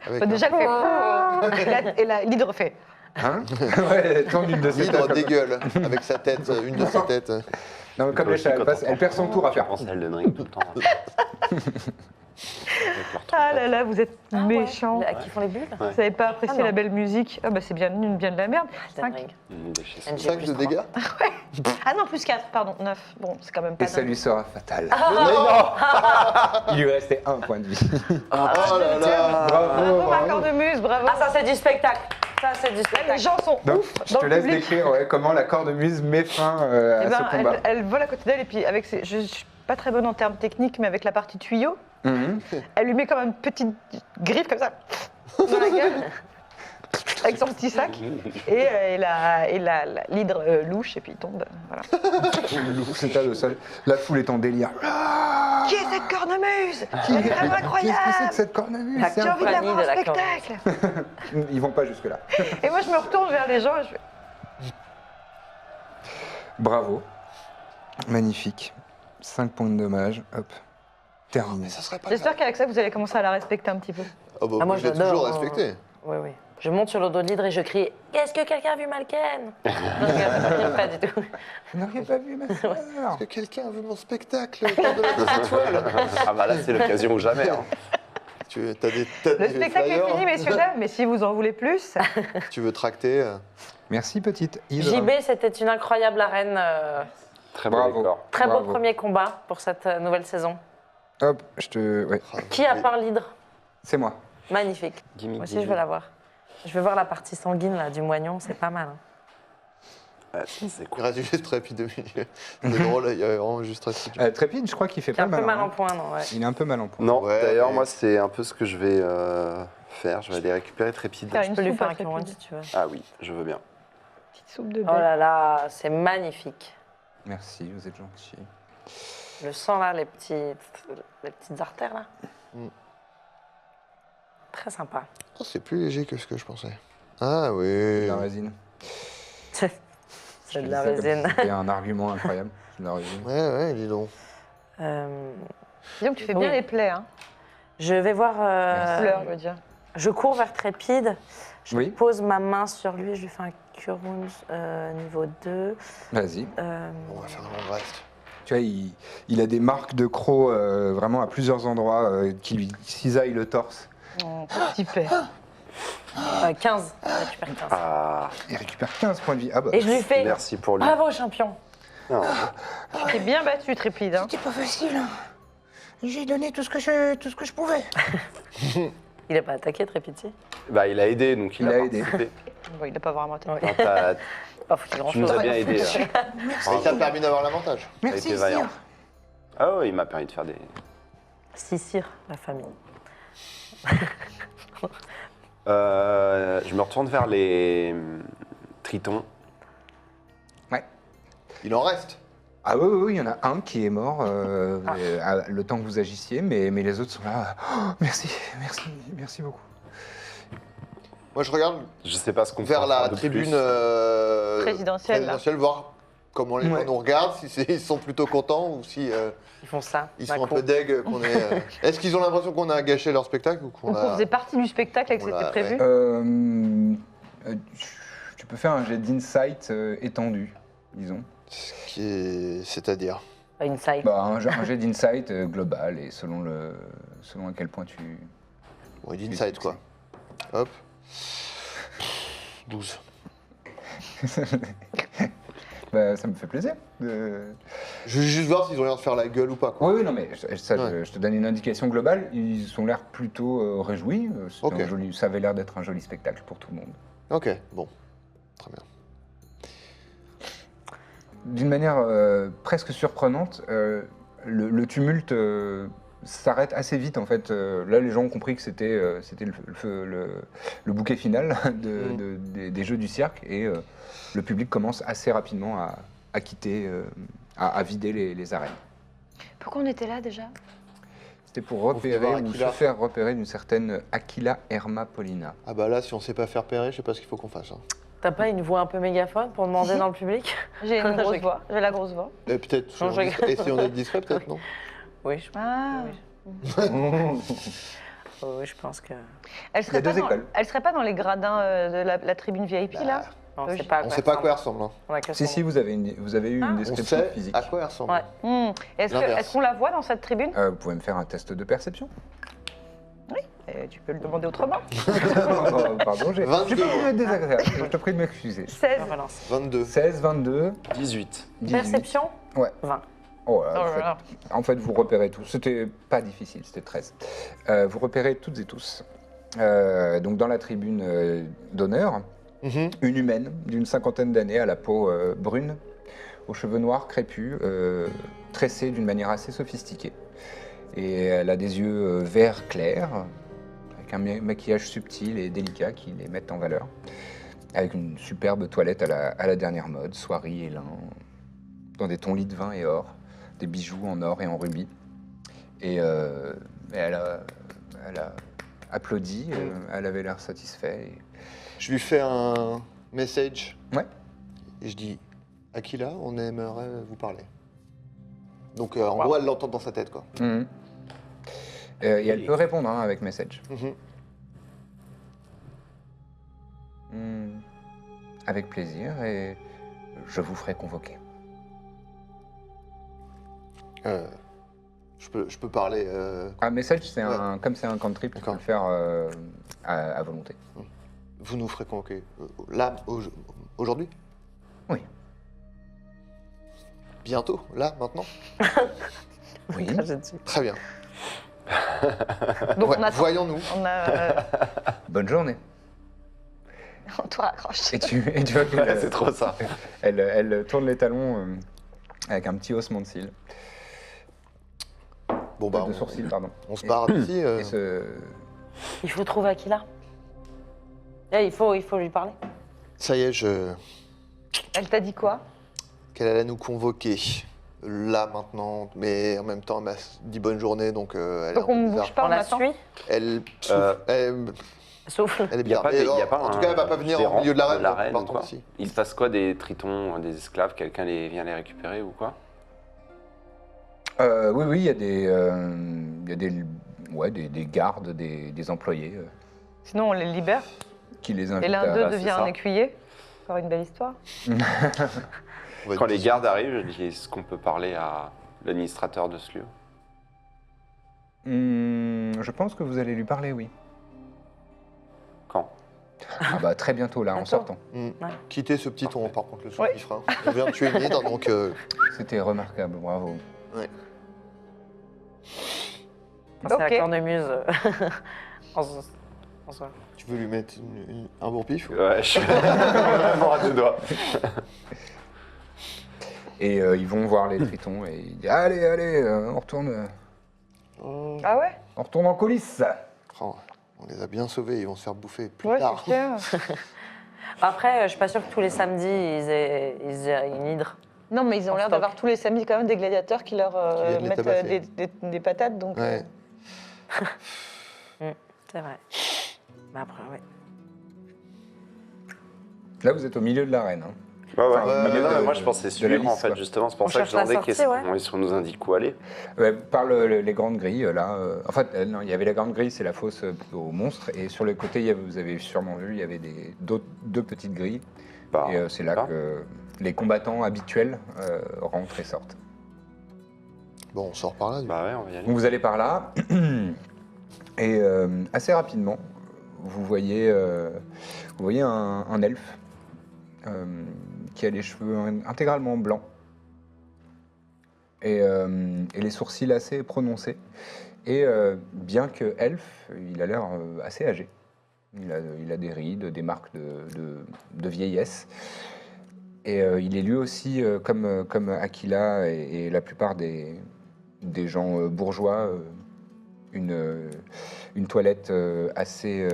Avec Bah, déjà, elle fait... et l'hydre fait... Hein Ouais, elle tourne une de ses l'hydre têtes. dégueule avec sa tête, une de ses têtes. Non, mais comme Aussi, elle, quand passe, on elle perd son tour à faire. Je pense à Elden Ring tout le temps. Avec leur Ah là là, vous êtes méchants. Qui font les bulles Vous n'avez pas apprécié Ah non. la belle musique. Ah bah c'est bien de la merde. Elden 5. Ring. Des 5 de dégâts. Ah non, plus 4, pardon, 9. Bon, c'est quand même pas Et ça dingue. lui sera fatal. Ah. Il lui restait un point de vie. Oh là là. Bravo, Bravo, ma cornemuse, bravo. Ah, ça, c'est du spectacle. Ça, c'est du Là, spectacle. les gens sont Donc, ouf je dans te le laisse public. décrire comment la cornemuse met fin Eh à ben, ce combat. elle vole à côté d'elle et puis avec ses... je suis pas très bonne en termes techniques, mais avec la partie tuyau, Mhm. elle lui met comme une petite griffe comme ça dans la gueule avec son petit sac et l'hydre louche et puis il tombe. Voilà. C'est ça, le sol. La foule est en délire. Qui est cette cornemuse Elle est vraiment Qu'est-ce que c'est incroyable. que cette cornemuse La C'est J'ai envie de la compagnie voir de en la spectacle. Ils vont pas jusque-là. Et moi je me retourne vers les gens et je fais Bravo. Magnifique. 5 points de dommage. Hop. Terminé. Ça serait pas j'espère grave. qu'avec ça vous allez commencer à la respecter un petit peu. Ah bah, Ah, moi, je l'ai j'adore, toujours hein. respecté. Oui, oui. Je monte sur le dos de l'hydre et je crie « Est-ce que quelqu'un a vu Malken ?» Non, je regarde pas du tout. Vous n'auriez pas vu ma sœur Est-ce que quelqu'un a vu mon spectacle autour de la des étoiles? Ah bah là, c'est l'occasion ou jamais. Hein. T'as des Le spectacle est fini, messieurs, dames, mais si vous en voulez plus, Tu veux tracter Merci, petite Hydre. JB, c'était une incroyable arène. Très beau Bravo. décor. Très beau Bravo. premier combat pour cette nouvelle saison. Hop, je te... Ouais, Qui a peint l'hydre c'est moi. Magnifique. Gimme, Moi aussi, gimme. je veux la voir. Je veux voir la partie sanguine là, du moignon, c'est pas mal. Hein. Ouais, c'est Il cool. reste juste Trépide au milieu. C'est drôle, il y avait vraiment juste Trépide. Trépide, je crois qu'il fait Qui est pas un peu mal. mal en hein. point, non ouais. Il est un peu mal en point. Non, Ouais, d'ailleurs, mais- moi, c'est un peu ce que je vais faire. Je vais aller récupérer Trépide. Faire Je peux lui soupe faire à un Kiron Trépide. si tu veux. Ah oui, je veux bien. Petite soupe de Oh bête. là là, c'est magnifique. Merci, vous êtes gentil. Le sang là, les petites artères là. Mm. Très sympa. Oh, c'est plus léger que ce que je pensais. Ah oui. La résine. C'est Je de dis la ça comme résine. si C'était un argument incroyable. C'est de la résine. Ouais, dis donc. Disons que tu fais bien Oui. les plaies, hein. Je vais voir. Fleur, je veux dire. Je cours vers Trépide. Je Oui. pose ma main sur lui. Je lui fais un Cure Wounds niveau 2. Vas-y. On va faire un long reste. Tu vois, il a des marques de crocs vraiment à plusieurs endroits qui lui cisaillent le torse. Oh, petit père. 15. Je récupère 15. Ah, Il récupère 15 points de vie. Ah bah. Et je lui fais. merci pour lui. Bravo, champion. Non, Tu t'es bien battu, Trépide. Hein. C'était pas facile. J'ai donné tout ce que je pouvais. Il a pas attaqué Trépide, si. bah, il a aidé, donc il, Il a a aidé. participé. Bon, il n'a pas vraiment attaqué. Oui. Non, t'as- Pas foutu grand tu nous chose. as bien aidé. Là. Il t'a permis d'avoir l'avantage. T'as été vaillant. Ah oui, il m'a permis de faire des... Sissir, la famille. Je me retourne vers les tritons. Ouais. Il en reste. Ah oui, oui, oui, il y en a un qui est mort le temps que vous agissiez, mais les autres sont là. Oh, merci, merci, merci beaucoup. Moi, je regarde Je sais pas ce qu'on peut vers faire la de tribune plus. Présidentielle, là. voir comment les gens Ouais. nous regardent, si ils sont plutôt contents ou si Ils font ça. ils d'un sont un coup. peu deg qu'on est. Est-ce qu'ils ont l'impression qu'on a gâché leur spectacle ou qu'on Donc, on a. faisait partie du spectacle et que On l'a- c'était prévu. Tu peux faire un jet d'insight étendu, disons. C'est-à-dire. Insight. Bah, un jet d'insight global et selon à quel point tu. Bon, il dit inside quoi. Hop. 12. Bah, ça me fait plaisir. Je veux juste voir s'ils ont l'air de faire la gueule ou pas quoi. Oui, oui, non, mais ça, Ouais. je te donne une indication globale. Ils ont l'air plutôt réjouis. Ok. Ça avait l'air d'être un joli spectacle pour tout le monde. Ok, bon. Très bien. D'une manière presque surprenante, le tumulte s'arrête assez vite en fait. Là, les gens ont compris que c'était le bouquet final des jeux du cirque et le public commence assez rapidement à quitter, à vider les arènes. Pourquoi on était là déjà? C'était pour voulait voir repérer ou se Aquila. faire repérer d'une certaine Aquila Herma Paulina. Ah bah là, si on sait pas faire repérer, je sais pas ce qu'il faut qu'on fasse. Hein. T'as pas une voix un peu mégaphone pour demander dans le public? J'ai une grosse Je- voix, j'ai la grosse voix. Et peut-être, Non, je rigole. essayons d'être discret, peut-être, non? Oui, je... Ah. oui, je pense que... Elle Il y a deux écoles. Elle serait pas dans les gradins de la tribune VIP là? Non, Oui. c'est pas On sait pas à quoi elle ressemble. Hein. On a que Si, son si, vous avez eu une On description sait physique. à quoi elle ressemble. Ouais. L'inverse. Est-ce qu'on la voit dans cette tribune? Vous pouvez me faire un test de perception. Tu peux le demander autrement. Pardon, j'ai 22. pas voulu être désagréable. Je te prie de m'excuser. 16. On relance. 22. 16, 22, 18. 18. Perception? Ouais. 20. Oh là, Oh en là fait- là. En fait, vous repérez tout. C'était pas difficile, c'était 13. Vous repérez toutes et tous. Donc, dans la tribune d'honneur, Mhm. une humaine d'une cinquantaine d'années à la peau brune, aux cheveux noirs crépus, tressés d'une manière assez sophistiquée. Et elle a des yeux vert clair, avec un maquillage subtil et délicat qui les mettent en valeur. Avec une superbe toilette à la dernière mode, soierie et lin, dans des tons lit de vin et or, des bijoux en or et en rubis. Et elle a applaudi, elle avait l'air satisfaite. et- Je lui fais un message. Ouais. Et je dis, Aquila, on aimerait vous parler. Donc en gros, elle l'entend dans sa tête, quoi. Mhm. Et elle peut répondre hein, avec message. Mhm. Avec plaisir et je vous ferai convoquer. Je peux parler. Un message, c'est Ouais. comme c'est un cantrip, tu peux D'accord. le faire à volonté. Vous nous ferez convoquer. Là, aujourd'hui? Oui. Bientôt? Là, maintenant? Oui. Très bien. Donc Ouais, on a. voyons-nous. On a. Bonne journée. On te raccroche. Et tu vois qu'elle C'est trop ça. elle tourne les talons avec un petit haussement de cils. Bon, bah, De sourcils, pardon. on se barre d'ici. Et ce... Il faut trouver Aquila. Il faut lui parler. Ça y est, Elle t'a dit quoi? qu'elle allait nous convoquer. Là, maintenant. Mais en même temps, elle m'a dit bonne journée, donc elle est un Donc peu on ne bizarre. bouge pas, On on la attend. suit. Elle souffle. Souffle. Elle est Il n'y a bizarre. pas, Mais y a pas en tout un cas, elle va pas venir gérant au milieu de l'arène. l'arène ou partons quoi d'ici. Il se passe quoi des tritons, des esclaves? Quelqu'un vient les récupérer ou quoi? oui, il y a des gardes, des employés Sinon on les libère. qui les Et invitent l'un à... d'eux c'est devient ça. un écuyer. Encore une belle histoire. On va Quand être les d'ici. gardes arrivent, je dis est-ce qu'on peut parler à l'administrateur de ce lieu? Je pense que vous allez lui parler, oui. Quand? Ah bah très bientôt là, en Bientôt. sortant. Quittez ce petit ton, par contre, le son Ouais. qu'il fera. On vient de tuer une hydre, donc C'était remarquable, bravo. C'est Ok. la cornemuse. en soi. tu veux lui mettre un bon pif ou- Ouais, je suis vraiment à deux doigts. Et ils vont voir les tritons et ils disent allez, on retourne Ah ouais? en coulisses. Oh, on les a bien sauvés, ils vont se faire bouffer plus Ouais, tard. c'est clair. Après, je suis pas sûre que tous les samedis, ils aient une hydre. Non, mais ils ont En l'air stock. d'avoir tous les samedis quand même des gladiateurs qui leur Qui viennent les mettent tabasser. des patates. Donc, Ouais. C'est vrai. Mais après, ouais. Là, vous êtes au milieu de l'arène. Hein. Ouais, ouais. Enfin, Mais non, de- mais moi je pensais de suivre la liste, en fait, quoi. justement. C'est pour On ça que je cherche la demandais sortie, si on nous indique où aller. Par les grandes grilles, là. En fait, non, il y avait la grande grille, c'est la fosse aux monstres. Et sur le côté, vous avez sûrement vu, il y avait deux petites grilles. Bah, Et c'est là là. que les combattants habituels rentrent et sortent. Bon, on sort par là. Du coup. Bah ouais, on va y aller. Donc vous allez par là. Et assez rapidement, vous voyez un elfe qui a les cheveux intégralement blancs et les sourcils assez prononcés. Et bien que elfe, il a l'air assez âgé. Il a des rides, des marques de vieillesse. Et il est lui aussi, comme Aquila et la plupart des gens bourgeois, une toilette assez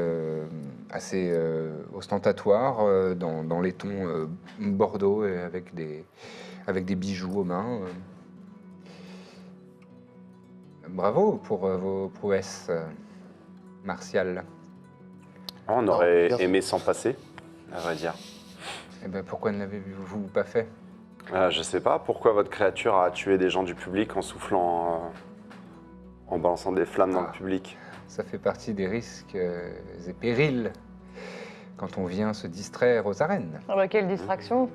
ostentatoire dans les tons bordeaux et avec des bijoux aux mains. Bravo pour vos prouesses martiales. On aurait merci. aimé s'en passer, à vrai dire. Eh ben, pourquoi ne l'avez-vous pas fait? Je sais pas pourquoi votre créature a tué des gens du public en soufflant, en balançant des flammes dans le public. Ça fait partie des risques et périls quand on vient se distraire aux arènes. Ah bah, quelle distraction.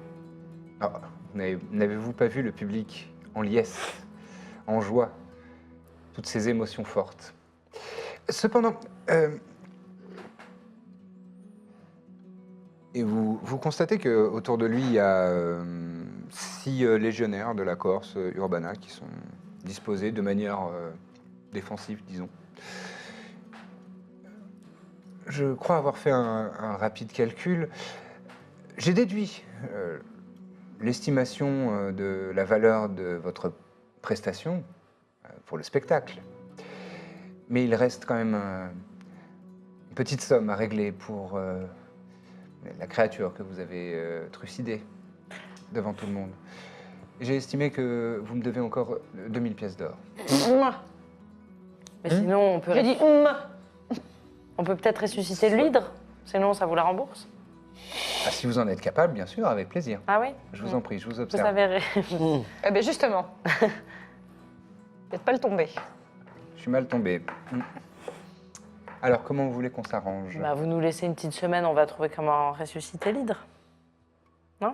Ah, n'avez-vous pas vu le public en liesse, en joie, toutes ces émotions fortes? Cependant, et vous constatez qu'autour de lui, il y a 6 légionnaires de la Corse Urbana qui sont disposés de manière défensive, disons. Je crois avoir fait un rapide calcul. J'ai déduit l'estimation de la valeur de votre prestation pour le spectacle. Mais il reste quand même une petite somme à régler pour la créature que vous avez trucidée devant tout le monde. J'ai estimé que vous me devez encore 2000 pièces d'or. Mouah. Mais sinon, J'ai dit mouah. on peut peut-être ressusciter l'hydre. Sinon, ça vous la rembourse. Ah, si vous en êtes capable, bien sûr, avec plaisir. Ah oui? Je vous en prie, je vous Vous observe. savez. Eh bien, justement. Peut-être pas le tomber. Je suis mal tombé. Alors, comment vous voulez qu'on s'arrange? Bah, vous nous laissez une petite semaine, on va trouver comment ressusciter l'hydre. Non?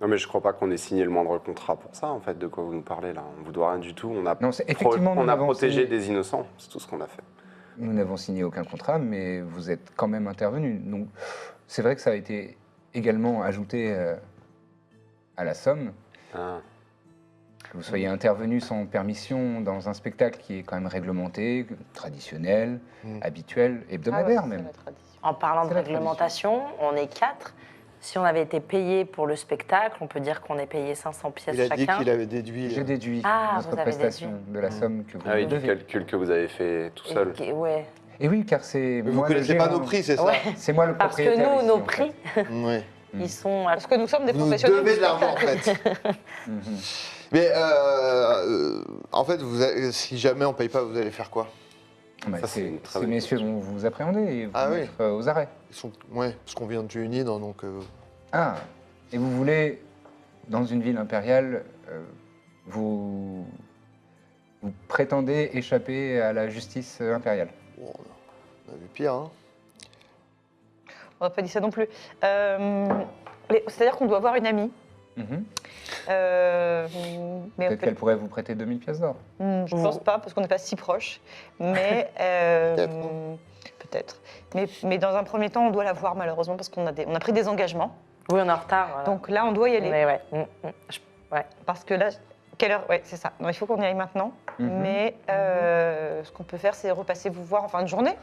Non, mais je crois pas qu'on ait signé le moindre contrat pour ça, en fait, de quoi vous nous parlez là. On vous doit rien du tout. On a, Non, c'est- effectivement, nous on a avons protégé signé- des innocents, c'est tout ce qu'on a fait. Nous n'avons signé aucun contrat, mais vous êtes quand même intervenu. Donc, c'est vrai que ça a été également ajouté à la somme. Ah. Que vous soyez intervenu sans permission dans un spectacle qui est quand même réglementé, traditionnel, habituel, hebdomadaire Ah ouais, même. c'est la tradition. En parlant de C'est la réglementation, on est 4. Si on avait été payé pour le spectacle, on peut dire qu'on est payé 500 pièces Il a dit chacun. qu'il avait déduit. J'ai déduit Ah, notre vous avez prestation déduit. de la somme que vous Ah oui, me du devez. calcul que vous avez fait tout seul. Ouais. Et oui, car c'est Mais vous moi le connaissez pas gérant. nos prix, c'est Ouais. C'est moi le Parce que propriétaire nous, ici, nos en fait. prix, ça. Ouais. ils sont à... Parce que nous sommes des Vous nous professionnels. devez du de l'argent, en spectacle. fait. Mhm. Mais en fait, si jamais on paye pas, vous allez faire quoi? Bah, Ça, c'est ces une très ces bonne messieurs vont vous appréhender et vous Ah oui. mettre aux arrêts. Ouais, parce qu'on vient de tuer une hydre, donc. Ah, et vous voulez, dans une ville impériale, vous prétendez échapper à la justice impériale. Bon, on a vu pire, hein. On n'a pas dit ça non plus. C'est-à-dire qu'on doit avoir une amie. Mhm. Mais Peut-être qu'elle pourrait vous prêter 2000 pièces d'or. Je pense pas, parce qu'on n'est pas si proches. Mais peut-être. Mais dans un premier temps, on doit la voir malheureusement parce qu'on a pris des engagements. Oui, on est en retard. Voilà. Donc là, on doit y aller. Mais ouais. Ouais. Parce que là, quelle heure? Ouais, c'est ça. Non, il faut qu'on y aille maintenant. Mhm. Mais ce qu'on peut faire, c'est repasser vous voir en fin de journée.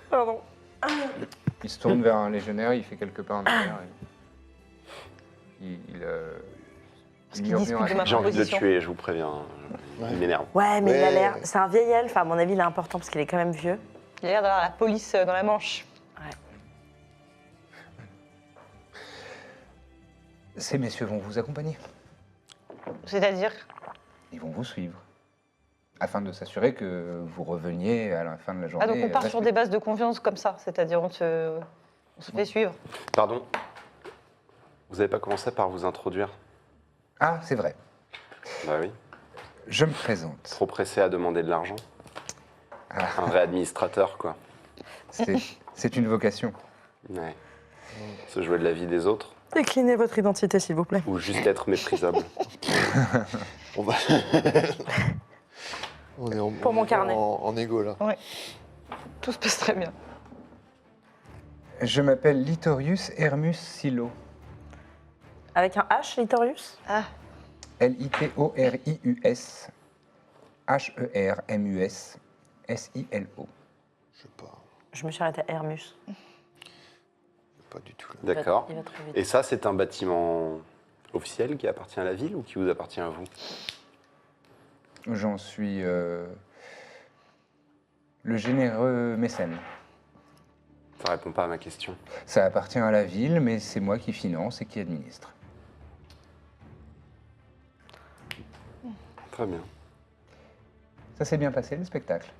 Pardon. Il se tourne vers un légionnaire, il fait quelques pas en arrière. Parce qu'ils discutent de ma J'ai envie de le proposition. tuer, je vous préviens. Il m'énerve. Ouais, mais il a Ouais. l'air... C'est un vieil elfe, à mon avis, il est important parce qu'il est quand même vieux. Il a l'air d'avoir la police dans la manche. Ces messieurs vont vous accompagner. C'est-à-dire, Ils vont vous suivre. Afin de s'assurer que vous reveniez à la fin de la journée. donc on part sur des bases de confiance comme ça. C'est-à-dire, on se fait suivre. Pardon. Vous n'avez pas commencé par vous introduire? Ah, c'est vrai. Bah oui. Je me présente. Trop pressé à demander de l'argent. Ah, Un vrai administrateur, quoi. c'est une vocation. Ouais. Se jouer de la vie des autres. Déclinez votre identité, s'il vous plaît. Ou juste être méprisable. On va. On est Pour mon carnet. en égo, là. Tout se passe très bien. Je m'appelle Litorius Hermus Silo. Avec un H, Litorius? Ah, Litorius Hermus Silo. Je sais pas. Je me suis arrêtée à Hermus. Pas du tout. D'accord. Il va trop vite. Et ça, c'est un bâtiment officiel qui appartient à la ville ou qui vous appartient à vous? J'en suis le généreux mécène. Ça répond pas à ma question. Ça appartient à la ville, mais c'est moi qui finance et qui administre. Très bien. Ça s'est bien passé, le spectacle?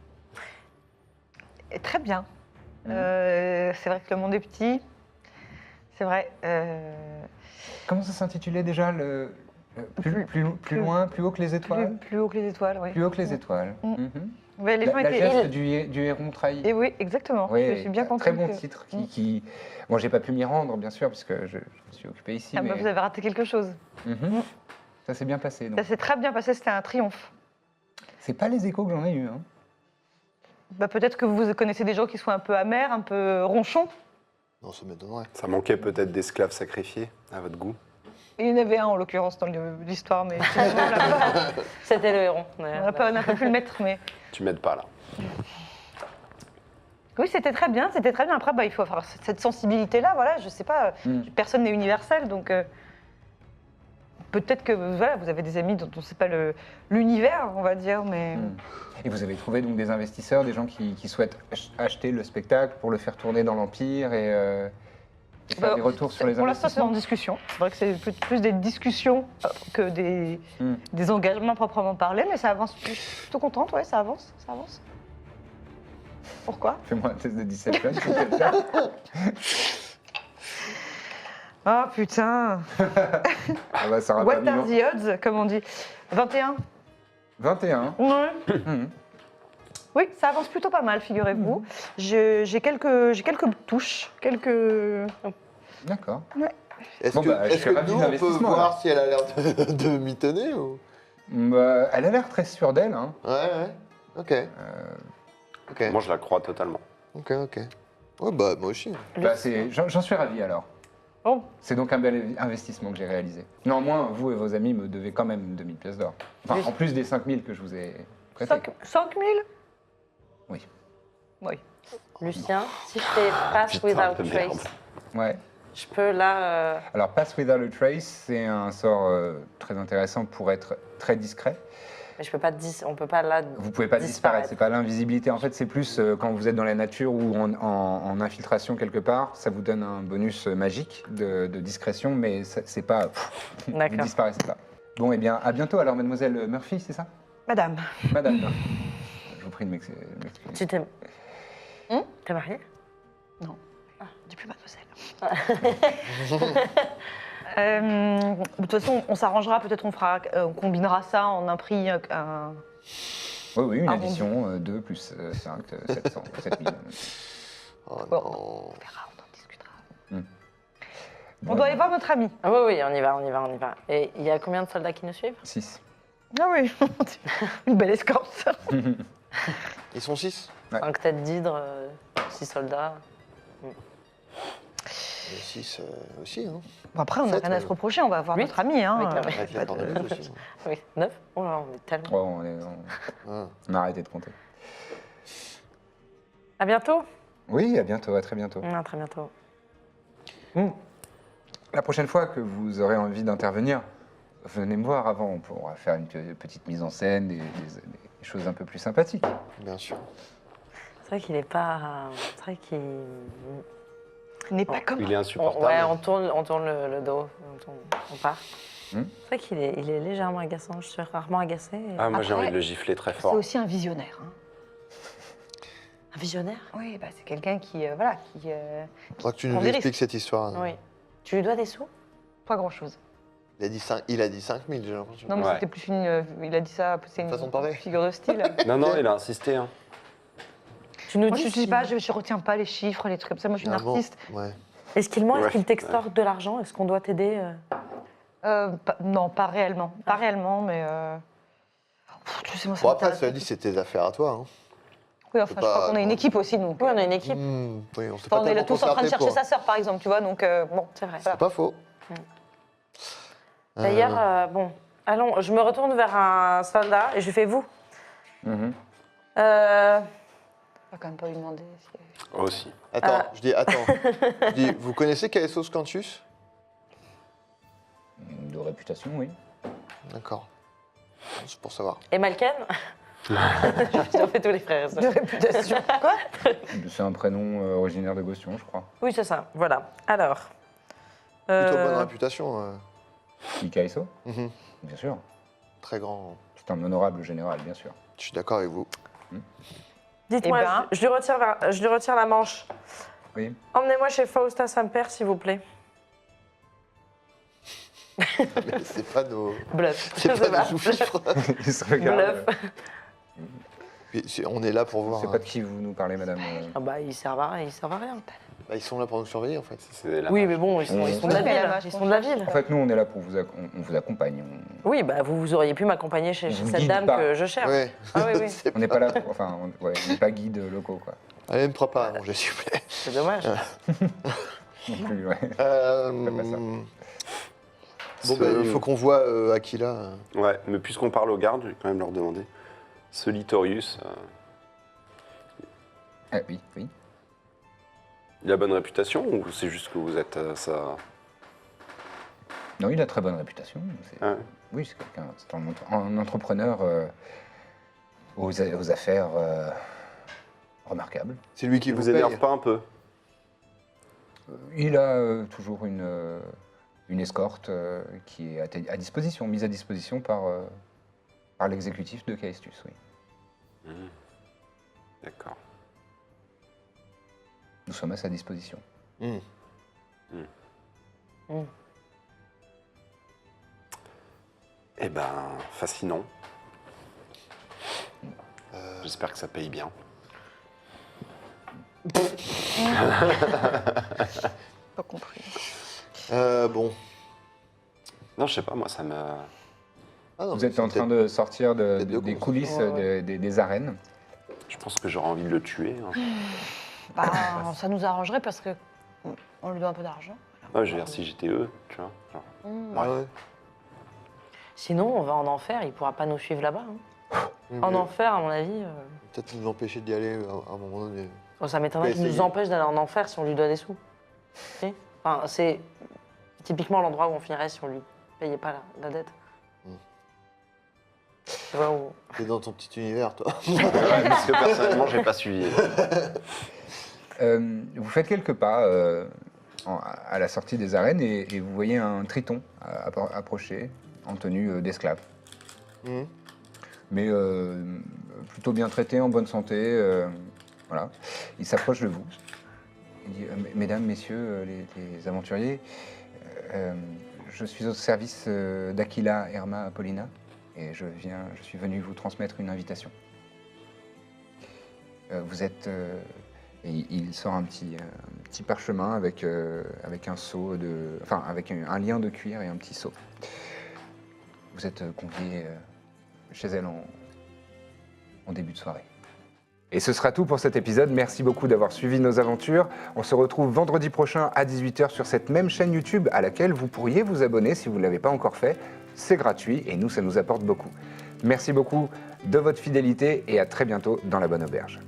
Et très bien. Mhm. C'est vrai que le monde est petit. C'est vrai. Comment ça s'intitulait déjà plus loin, plus haut que les étoiles? Plus haut que les étoiles, oui. Plus haut que les étoiles. Mm. Mhm. Ouais, les gens La étaient. geste du héron trahi. Et oui, exactement. Oui, je suis bien contente. très bon que- titre. Bon, j'ai pas pu m'y rendre, bien sûr, puisque je me suis occupé ici. Ah bah, mais... vous avez raté quelque chose. Mhm. Ça s'est bien passé. Donc. Ça s'est très bien passé, c'était un triomphe. C'est pas les échos que j'en ai eu. Hein. Bah, peut-être que vous connaissez des gens qui sont un peu amers, un peu ronchons. Non, ça m'étonnerait. Ça manquait peut-être d'esclaves sacrifiés, à votre goût? Il y en avait un en l'occurrence dans l'histoire, mais finalement, C'était le héron. on n'a pas pu le mettre. Mais Tu m'aides pas là. oui, c'était très bien, c'était très bien. Après, bah, il faut avoir cette sensibilité-là. Voilà, je sais pas, personne n'est universel, donc peut-être que voilà, vous avez des amis dont on ne sait pas l'univers, on va dire, mais Et vous avez trouvé donc des investisseurs, des gens qui souhaitent acheter le spectacle pour le faire tourner dans l'Empire et faire Bah, des retours sur les pour l'instant, c'est en investissements? discussion. C'est vrai que c'est plus des discussions que des engagements proprement parlés, mais ça avance. Je suis plutôt contente, ouais, ça avance, ça avance. Pourquoi? Fais-moi un test de deception, s'il te plaît. Ah putain. Ah bah, ça aura What pas mis are long. the odds, comme on dit. 21. 21. Ouais. Mhm. Oui, ça avance plutôt pas mal, figurez-vous. J'ai quelques touches, quelques. D'accord. Est-ce Bon, que, bah, je est-ce suis que ravi de nous, on peut l'investissement, voir alors. si elle a l'air de mitonner ou... Bah, elle a l'air très sûre d'elle. Hein. Ouais. Ok. Ok. Moi, je la crois totalement. Ok. Ouais, bah, moi aussi. Bah, j'en suis ravi alors. Bon, C'est donc un bel investissement que j'ai réalisé. Néanmoins, vous et vos amis me devez quand même 2000 pièces d'or. Enfin, en plus des 5000 que je vous ai prêtés. 5 000. Oui. Oui. Lucien, si je fais Pass Putain Without de merde. Trace, Ouais. je peux là. Alors, Pass Without a Trace, c'est un sort très intéressant pour être très discret. Mais je peux pas on peut pas là. Vous pouvez pas disparaître, c'est pas l'invisibilité. En fait, c'est plus quand vous êtes dans la nature ou en infiltration quelque part, ça vous donne un bonus magique de discrétion, mais c'est pas. Vous D'accord. disparaissez pas. Bon, eh bien, à bientôt alors, mademoiselle Murphy, c'est ça? Madame. Madame Murphy. Je vous prie de m'excuser. Tu t'es. T'es mariée? Dis plus mademoiselle. De toute façon, on s'arrangera, peut-être on combinera ça en un prix. Oui, une Ah, addition, 2 plus 5, 700, 7000. Oh Bon. non. On verra, on en discutera. Bon, On doit aller voir notre ami. Ah oui, on y va. Et il y a combien de soldats qui nous suivent? 6. Ah oui, une belle escorte. Ils sont 6 Ouais. 5 têtes d'hydre, 6 soldats. 6 aussi, hein. Bon, après, on n'a Sept, rien à se reprocher, on va voir Huit. notre ami. Hein. Oui, clairement. Avec la cornemuse aussi. Oui, 9? Oh là, on est tellement. Ouais, Ah. on a arrêté de compter. À bientôt. Oui, à bientôt, à très bientôt. À très bientôt. La prochaine fois que vous aurez envie d'intervenir, venez me voir avant. On pourra faire une petite mise en scène, des choses un peu plus sympathiques. Bien sûr. C'est vrai qu'il est pas. C'est vrai qu'il. Il n'est pas comme. Il est insupportable. Ouais, on tourne le dos, on part. Hmm. C'est vrai qu'il est, il est légèrement agaçant. Je suis rarement agacée. Ah, moi, j'ai Après, envie de le gifler très C'est fort. aussi un visionnaire. Hein. Un visionnaire? Oui, bah, c'est quelqu'un qui. Voilà, qui. Faudra que tu Prends nous des expliques cette histoire. Oui. Tu lui dois des sous? Pas grand-chose. Il a dit 5000, j'ai l'impression. Non, mais Ouais. c'était plus une. Il a dit ça, c'est une Façon de parler. figure de style. Non, non, il a insisté. Hein. Tu nous Moi, dis je sais si- pas, je retiens pas les chiffres, les trucs comme ça. Moi, je suis une Ah bon artiste. Ouais. Est-ce qu'il ment? Est-ce Ouais. qu'il t'extorque de l'argent? Est-ce qu'on doit t'aider? Non, pas réellement. Pas réellement, mais. Tu sais, moi, ça Bon, après, m'intéresse. cela dit, c'est tes affaires à toi. Hein. Oui, enfin, c'est je crois pas- qu'on a une équipe aussi, donc. Oui, on a une équipe. Oui, on s'est Enfin, pas on est là tellement tous en train de concerté chercher pour- sa sœur, par exemple, tu vois, donc bon. C'est vrai. C'est pas faux. D'ailleurs, bon, allons, je me retourne vers un soldat et je lui fais vous. Mhm. On va quand même pas lui demander. Aussi. Attends, je dis, attends. Je dis, vous connaissez Caesos Cantus? De réputation, oui. D'accord. C'est pour savoir. Et Malken J'ai fait tous les frères et De sœurs. réputation. Quoi? C'est un prénom originaire de Gostion, je crois. Oui, c'est ça. Voilà. Alors. Plutôt bonne réputation. Ikaiso, Mhm. bien sûr. Très grand. C'est un honorable général, bien sûr. Je suis d'accord avec vous. Dites-moi, Eh ben. je lui retire la manche. Oui. Emmenez-moi chez Fausta Saint-Père, s'il vous plaît. Mais c'est pas nos. Bluff. C'est Je sais pas nos sous-fifres. Il se regarde. Bluff. Puis, on est là pour Je ne voir. sais pas de qui vous nous parlez, madame. Ah bah, ils servent à rien. Bah, ils sont là pour nous surveiller en fait. C'est la Oui, vache. mais bon, ils sont de la Ouais, ville. la vache, Ils sont de la ville. En fait, nous, on est là pour vous, on vous accompagne. Oui, bah, vous auriez pu m'accompagner chez On vous cette guide dame pas. que je cherche. Ouais. Ah oui, oui. C'est On n'est pas là pour. Enfin, on n'est pas guide locaux, quoi. Allez, ne prends pas à manger, s'il vous plaît. C'est dommage. Non plus, ouais. Bon, pas ça. bah, il faut qu'on voit Aquila. Ouais, mais puisqu'on parle aux gardes, je vais quand même leur demander. Ce Litorius, Ah, oui, oui. il a bonne réputation ou c'est juste que vous êtes ça. Non, il a très bonne réputation. Ah ouais. Oui, c'est quelqu'un. C'est un entrepreneur aux affaires remarquables. C'est lui qui Il vous vous paye. énerve pas un peu? Il a toujours une escorte qui est à disposition, mise à disposition par l'exécutif de Caestus, oui. D'accord. Nous sommes à sa disposition. Hmm. Eh ben, fascinant. J'espère que ça paye bien. Pas compris. Bon. Non, je sais pas, moi ça me. Ah non, Vous mais êtes en c'est train de sortir peut-être de des cons. coulisses Ouais. des arènes. Je pense que j'aurais envie de le tuer. Hein. Bah, ça nous arrangerait parce que on lui doit un peu d'argent. Ouais, je veux dire, si j'étais eux, tu vois. genre. peut-être- Ah ouais. Sinon, on va en enfer, il pourra pas nous suivre là-bas. hein. Oui, En mais enfer, à mon avis. peut-être nous empêcher d'y aller à un moment donné. Bon, ça m'étonnerait peut qu'il nous essayer. empêche d'aller en enfer si on lui doit des sous. Si Enfin, c'est typiquement l'endroit où on finirait si on lui payait pas la dette. Tu vois, où... T'es dans ton petit univers, toi. Ouais, parce que personnellement, j'ai pas suivi. Vous faites quelques pas à la sortie des arènes et vous voyez un triton approcher en tenue d'esclave. Hmm. Mais plutôt bien traité, en bonne santé. Voilà. Il s'approche de vous. Il dit Mesdames, messieurs, les aventuriers, je suis au service d'Aquila Herma Apollina et je suis venu vous transmettre une invitation. Vous êtes. Et il sort un petit parchemin avec un seau de. Enfin, avec un lien de cuir et un petit seau. Vous êtes conviés chez elle en début de soirée. Et ce sera tout pour cet épisode. Merci beaucoup d'avoir suivi nos aventures. On se retrouve vendredi prochain à 18h sur cette même chaîne YouTube à laquelle vous pourriez vous abonner si vous ne l'avez pas encore fait. C'est gratuit et nous, ça nous apporte beaucoup. Merci beaucoup de votre fidélité et à très bientôt dans la Bonne Auberge.